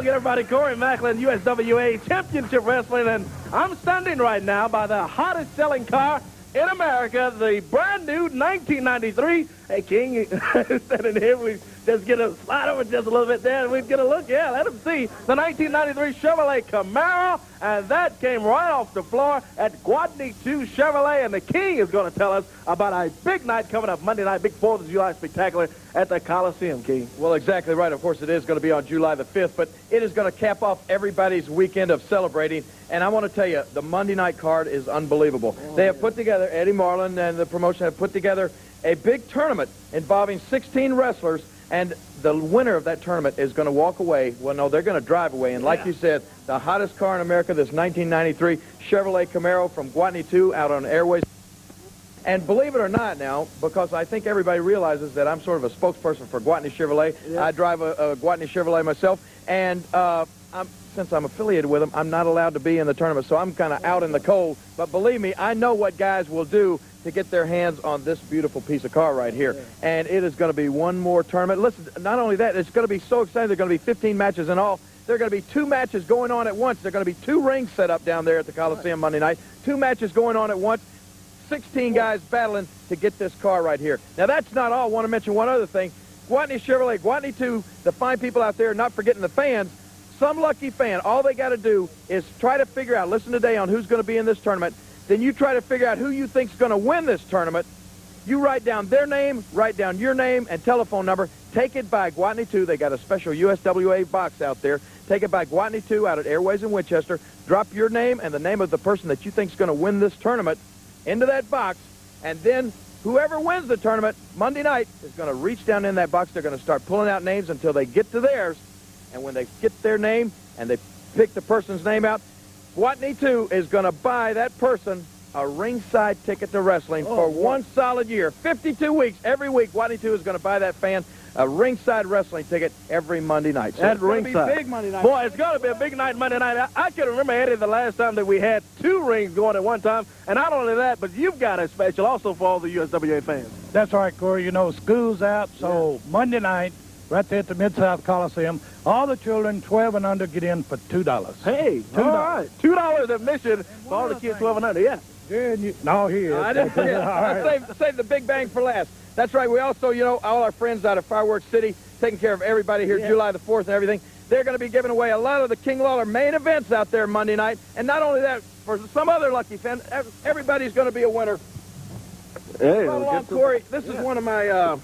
Everybody, Corey Macklin, USWA Championship Wrestling, and I'm standing right now by the hottest selling car in America, the brand new 1993. Hey, King, standing here with Just get him, slide over just a little bit there, and we'd get a look. Yeah, let him see the 1993 Chevrolet Camaro, and that came right off the floor at Guadney 2 Chevrolet, and the King is going to tell us about a big night coming up Monday night, big 4th of July spectacular at the Coliseum, King. Well, exactly right. Of course, it is going to be on July the 5th, but it is going to cap off everybody's weekend of celebrating. And I want to tell you, the Monday night card is unbelievable. They have put together, Eddie Marlin and the promotion have put together a big tournament involving 16 wrestlers, and the winner of that tournament is going to walk away. Well, no, they're going to drive away. And like you said, the hottest car in America, this 1993 Chevrolet Camaro from Guadney 2 out on Airways. And believe it or not now, because I think everybody realizes that I'm sort of a spokesperson for Guadney Chevrolet. Yeah. I drive a Guadney Chevrolet myself, and since I'm affiliated with them, I'm not allowed to be in the tournament, so I'm kind of out in the cold. But believe me, I know what guys will do to get their hands on this beautiful piece of car right here. Yeah. And it is going to be one more tournament. Listen, not only that, it's going to be so exciting. There are going to be 15 matches in all. There are going to be 2 matches going on at once. There are going to be 2 rings set up down there at the Coliseum Monday night. 2 matches going on at once. 16 guys battling to get this car right here. Now, that's not all. I want to mention one other thing. Guadney Chevrolet, Guadney 2, the fine people out there, not forgetting the fans, some lucky fan, all they got to do is try to figure out, listen today on who's going to be in this tournament, then you try to figure out who you think's going to win this tournament. You write down their name, write down your name and telephone number. Take it by Guadney 2. They got a special USWA box out there. Take it by Guadney 2 out at Airways in Winchester. Drop your name and the name of the person that you think's going to win this tournament into that box, and then whoever wins the tournament Monday night is going to reach down in that box. They're going to start pulling out names until they get to theirs, and when they get their name and they pick the person's name out, Guadney 2 is going to buy that person a ringside ticket to wrestling for 1 solid year. 52 weeks, every week, Guadney 2 is going to buy that fan a ringside wrestling ticket every Monday night. So that's ringside. It's going to be big Monday night. Boy, it's going to be a big night Monday night. I can remember, Eddie, the last time that we had 2 rings going at one time. And not only that, but you've got a special also for all the USWA fans. That's right, Corey. You know, school's out, so Monday night, right there at the Mid-South Coliseum, all the children 12 and under get in for $2. Hey, $2. All right. $2 admission for all the kids 12 and under, yeah. No, he is. I didn't save the big bang for last. That's right. We also, you know, all our friends out of Fireworks City, taking care of everybody here July the 4th and everything. They're going to be giving away a lot of the King Lawler main events out there Monday night. And not only that, for some other lucky fan, everybody's going to be a winner. Hey, well, along, Corey, this is one of my,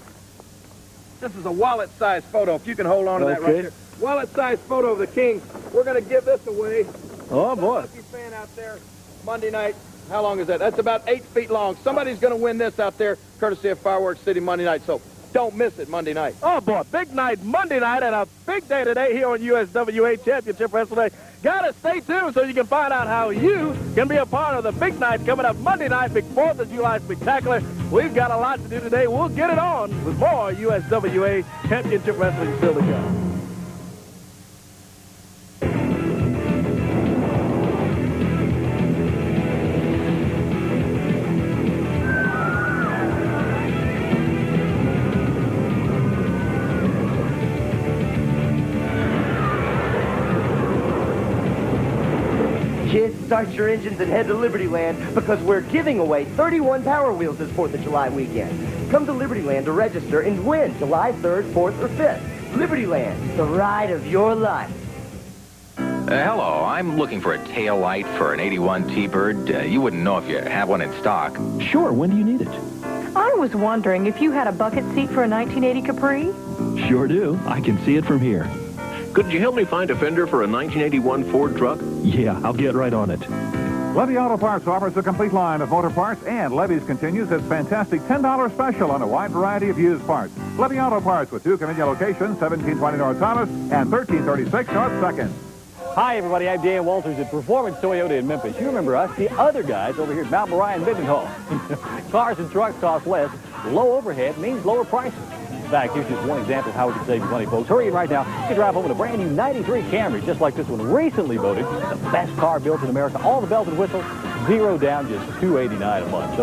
this is a wallet-sized photo. If you can hold on to that right there. Wallet-sized photo of the King. We're going to give this away. Oh, boy. Lucky fan out there Monday night. How long is that? That's about 8 feet long. Somebody's going to win this out there, courtesy of Fireworks City Monday night. So don't miss it Monday night. Oh, boy. Big night Monday night and a big day today here on USWA Championship Wrestling. Got to stay tuned so you can find out how you can be a part of the big night coming up Monday night, big 4th of July spectacular. We've got a lot to do today. We'll get it on with more USWA Championship Wrestling still to come. Kids, start your engines and head to Liberty Land because we're giving away 31 Power Wheels this 4th of July weekend. Come to Liberty Land to register and win July 3rd, 4th, or 5th. Liberty Land, the ride of your life. Hello, I'm looking for a tail light for an 81 T-Bird. You wouldn't know if you have one in stock. Sure, when do you need it? I was wondering if you had a bucket seat for a 1980 Capri? Sure do. I can see it from here. Could you help me find a fender for a 1981 Ford truck? Yeah, I'll get right on it. Levy Auto Parts offers a complete line of motor parts, and Levy's continues its fantastic $10 special on a wide variety of used parts. Levy Auto Parts with 2 convenient locations, 1720 North Thomas and 1336 North 2nd. Hi, everybody. I'm Dan Walters at Performance Toyota in Memphis. You remember us, the other guys over here at Mount Moriah and Mendenhall. Cars and trucks cost less. Low overhead means lower prices. In fact, here's just one example of how we can save you money, folks. Hurry in right now. You can drive home with a brand new 93 Camry, just like this one, recently voted the best car built in America. All the bells and whistles, 0 down, just $289 a month. So